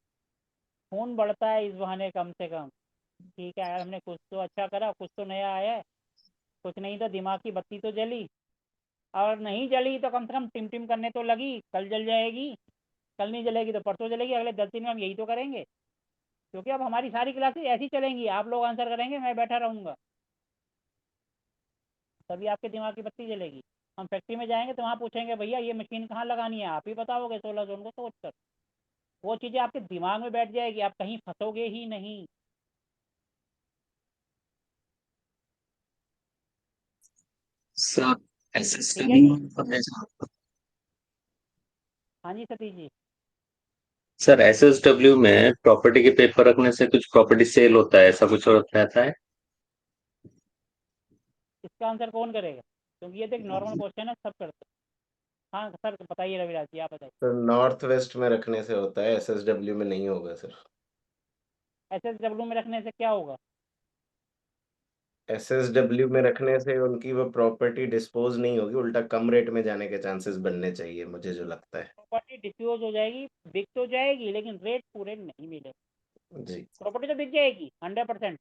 Speaker 1: खून बढ़ता है इस बहाने कम से कम। ठीक है यार, हमने कुछ तो अच्छा करा, कुछ तो नया आया है। कुछ नहीं तो दिमाग की बत्ती तो जली, और नहीं जली तो कम से कम टिम टिम करने तो लगी। कल जल जाएगी, कल नहीं जलेगी तो परसों जलेगी। अगले 10 दिन में हम यही तो करेंगे, क्योंकि अब हमारी सारी क्लासेस ऐसी चलेंगी। आप लोग आंसर करेंगे, मैं बैठा रहूँगा, तभी आपके दिमाग की बत्ती जलेगी। हम फैक्ट्री में जाएंगे तो वहाँ पूछेंगे भैया ये मशीन कहाँ लगानी है, आप ही बताओगे 16 जोन को सोच कर। वो चीज़ें आपके दिमाग में बैठ जाएगी, आप कहीं फंसोगे ही नहीं।
Speaker 5: सर
Speaker 1: ठीक है जी।
Speaker 5: SSW,
Speaker 1: हाँ जी सतीश जी।
Speaker 5: सर SSW में प्रॉपर्टी के पेपर रखने से कुछ प्रॉपर्टी सेल होता है, ऐसा कुछ रहता है?
Speaker 1: इसका आंसर कौन करेगा? क्योंकि ये तो एक नॉर्मल क्वेश्चन है, सब करते हैं। हाँ सर बताइए, रविराज जी आप बताइए।
Speaker 4: सर नॉर्थ वेस्ट में रखने से होता है, SSW में नहीं होगा सर।
Speaker 1: SSW में रखने से क्या होगा?
Speaker 4: SSW में रखने से उनकी वो प्रॉपर्टी डिस्पोज नहीं होगी, उल्टा कम रेट में जाने के चांसेस बनने चाहिए, मुझे जो लगता है।
Speaker 1: प्रॉपर्टी डिफ्यूज हो जाएगी, बिक तो जाएगी, लेकिन रेट पूरे नहीं मिलेगा।
Speaker 4: जी।
Speaker 1: प्रॉपर्टी तो बिक जाएगी 100%।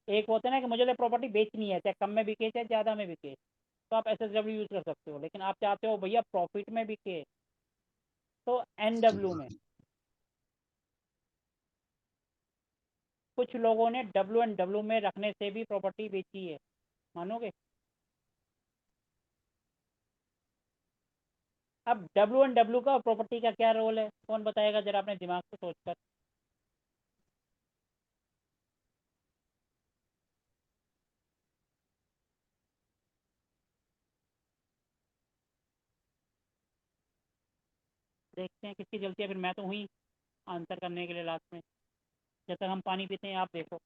Speaker 1: एक होता है ना कि मुझे तो प्रॉपर्टी बेचनी है, चाहे कम में बिके चाहे ज़्यादा में बिके, तो आप SSW यूज़ कर सकते हो। लेकिन आप चाहते हो भैया प्रॉफिट में बिके, तो NW में। कुछ लोगों ने WNW में रखने से भी प्रॉपर्टी बेची है, मानोगे? अब WNW का और प्रॉपर्टी का क्या रोल है, कौन बताएगा जरा अपने दिमाग से सोचकर। देखते हैं किसकी जल्दी है, फिर मैं तो हुई आंसर करने के लिए लास्ट में। जब तक हम पानी पीते हैं आप देखो।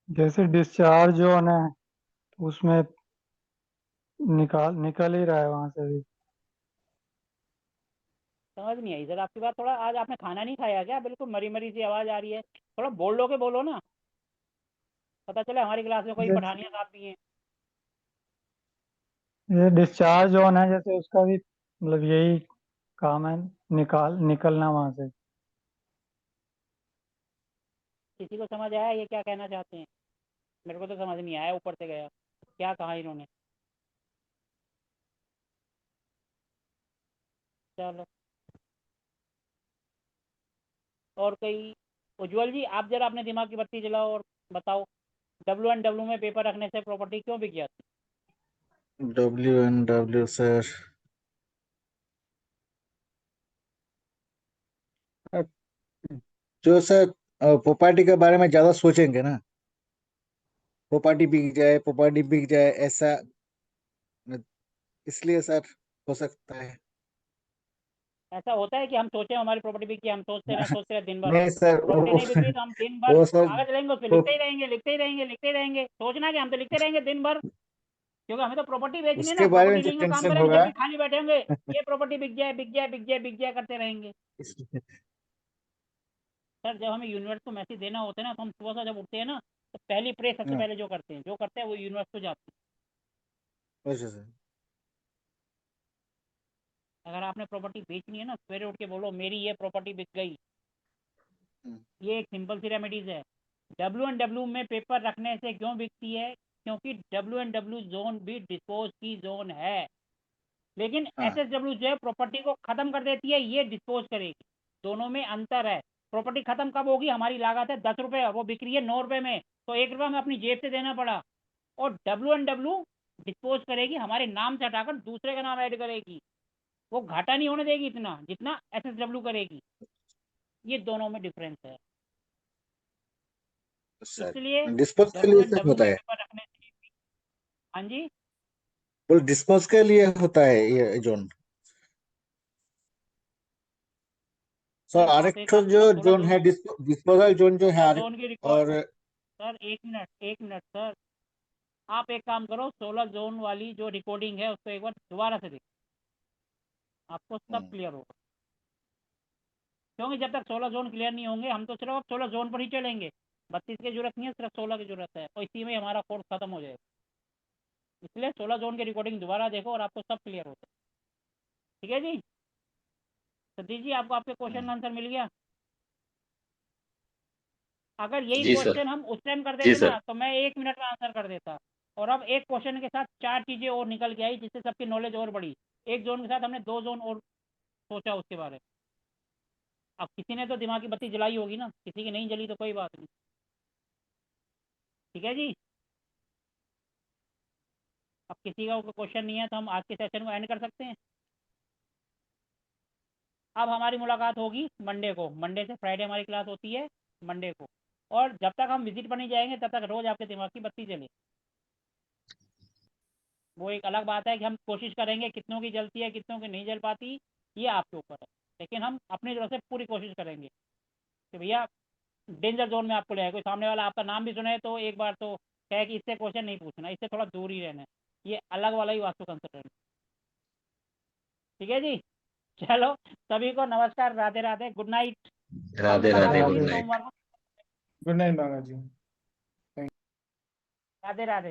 Speaker 6: जैसे डिस्चार्ज जो है ना, उसमें निकल ही रहा है वहां से भी।
Speaker 1: समझ नहीं आई सर आपकी बात। थोड़ा आज आपने खाना नहीं खाया क्या? बिल्कुल मरी मरी सी आवाज़ आ रही है, थोड़ा बोल लो के बोलो ना, पता चले हमारी क्लास में कोई
Speaker 6: ये
Speaker 1: पठानिया साहब भी हैं।
Speaker 6: ये डिस्चार्ज जो है जैसे उसका भी मतलब यही काम है, निकलना वहां से।
Speaker 1: किसी को समझ आया ये क्या कहना चाहते हैं? मेरे को तो समझ नहीं आया, ऊपर से गया क्या कहा इन्होंने। चलो, और कोई? उज्जवल जी आप जरा अपने दिमाग की बत्ती जलाओ और बताओ, WNW में पेपर रखने से प्रॉपर्टी क्यों बिक जाती
Speaker 2: WNW सर, अब जो सर प्रॉपर्टी के बारे में ज्यादा सोचेंगे ना, प्रॉपर्टी बिक जाए ऐसा, इसलिए सर हो सकता है।
Speaker 1: ऐसा होता है कि हम सोचे हमारी प्रॉपर्टी बिकी, हम सोचते रहे दिन भर,
Speaker 2: नहीं सर,
Speaker 1: प्रॉपर्टी नहीं बिक रही तो हम दिन भर
Speaker 2: वो सर
Speaker 1: आगे चलेंगे उस पर
Speaker 2: वो
Speaker 1: लिखते ही रहेंगे, लिखते ही रहेंगे, लिखते ही रहेंगे। सोचना कि हम तो लिखते रहेंगे दिन भर, क्योंकि हमें तो प्रॉपर्टी बेचनी है ना,
Speaker 2: उसके बारे में
Speaker 1: प्रॉपर्टी
Speaker 2: जो
Speaker 1: डीलिंग का काम
Speaker 2: टेंशन
Speaker 1: करेंगे, जब
Speaker 2: होगा
Speaker 1: भी खाली बैठे होंगे ये प्रॉपर्टी बिक जाए, बिक जाए, बिक जाए, बिक जाए करते रहेंगे। सर जब हमें यूनिवर्स को मैसेज देना होता है ना, तो हम सुबह जब उठते हैं ना, तो पहली प्रे सबसे
Speaker 2: हाँ,
Speaker 1: पहले जो करते हैं वो यूनिवर्स को जाते
Speaker 2: अच्छा सर।
Speaker 1: हैं। अगर आपने प्रॉपर्टी बेचनी है ना, सवेरे उठ के बोलो मेरी ये प्रॉपर्टी बिक गई।
Speaker 2: हम्म,
Speaker 1: ये एक सिंपल सी रेमेडीज है। WNW में पेपर रखने से क्यों बिकती है? क्योंकि WNW जोन भी डिस्पोज की जोन है, लेकिन
Speaker 2: हाँ
Speaker 1: SSW जो है प्रॉपर्टी को खत्म कर देती है, ये डिस्पोज करेगी। दोनों में अंतर है। प्रॉपर्टी खत्म कब होगी? हमारी लागत है 10 रुपये, वो बिक रही है 9 रुपये में, तो 1 रुपया हमें अपनी जेब से देना पड़ा। और WNW डिस्पोज करेगी, हमारे नाम से हटाकर दूसरे का नाम ऐड करेगी। वो घाटा नहीं होने देगी इतना जितना SSW करेगी। ये दोनों में डिफरेंस है।
Speaker 2: सर,
Speaker 1: इसलिए
Speaker 2: डिस्पोज के लिए सब
Speaker 1: WNW
Speaker 2: होता
Speaker 1: में
Speaker 2: है।
Speaker 1: पेपर रखने से, हाँ जी,
Speaker 2: बोल डिस्पोज के लिए होता है ये जोन। सर
Speaker 1: सर
Speaker 2: और
Speaker 1: आप
Speaker 2: एक
Speaker 1: एक
Speaker 2: ठो
Speaker 1: काम
Speaker 2: जो
Speaker 1: करो, 16
Speaker 2: जोन
Speaker 1: जोन,
Speaker 2: है डिस्पोजल जोन जो है
Speaker 1: 16 जोन की रिकॉर्ड।
Speaker 2: और
Speaker 1: सर एक मिनट सर, आप एक काम करो, 16 जोन वाली जो रिकॉर्डिंग है उसको एक बार दोबारा से देखो, आपको सब क्लियर होगा। क्योंकि जब तक 16 जोन क्लियर नहीं होंगे, हम तो सिर्फ अब 16 जोन पर ही चलेंगे। 32 की जरूरत नहीं है, सिर्फ 16 की जरूरत है, और इसी में हमारा कोर्स खत्म हो जाएगा। इसलिए 16 जोन की रिकॉर्डिंग दोबारा देखो और आपको सब क्लियर होता है। ठीक है जी? सतीश जी, आपको आपके क्वेश्चन आंसर मिल गया? अगर यही
Speaker 5: जी सर।
Speaker 1: क्वेश्चन हम उस टाइम कर
Speaker 5: जी
Speaker 1: देते
Speaker 5: सर।
Speaker 1: ना, तो मैं 1 मिनट में आंसर कर देता। और अब एक क्वेश्चन के साथ 4 चीजें और निकल के आई, जिससे सबकी नॉलेज और बढ़ी। एक जोन के साथ हमने 2 जोन और सोचा उसके बारे में। अब किसी ने तो दिमाग की बत्ती जलाई होगी ना, किसी की नहीं जली तो कोई बात नहीं। ठीक है जी? अब किसी का क्वेश्चन नहीं है तो हम आज के सेशन को एंड कर सकते हैं। अब हमारी मुलाकात होगी मंडे को, मंडे से फ्राइडे हमारी क्लास होती है मंडे को। और जब तक हम विजिट पर नहीं जाएंगे तब तक रोज आपके दिमाग की बत्ती जले। वो एक अलग बात है कि हम कोशिश करेंगे, कितनों की जलती है कितनों की नहीं जल पाती ये आपके ऊपर है, लेकिन हम अपनी तरफ से पूरी कोशिश करेंगे कि भैया डेंजर जोन में आपको ले आए। कोई सामने वाला आपका नाम भी सुने तो एक बार तो कहे कि इससे क्वेश्चन नहीं पूछना, इससे थोड़ा दूर ही रहना है। ये अलग वाला ही वास्तु कंसल्टेंट। ठीक है जी? चलो, सभी को नमस्कार, राधे राधे, गुड नाइट। कल
Speaker 5: राधे
Speaker 1: मुलाकात
Speaker 5: राधे,
Speaker 6: राधे
Speaker 5: गुड
Speaker 1: होगी
Speaker 6: राधे।
Speaker 5: नाइट।
Speaker 1: सोमवार को।
Speaker 7: गुड नाइट बांगा जी।
Speaker 1: राधे राधे।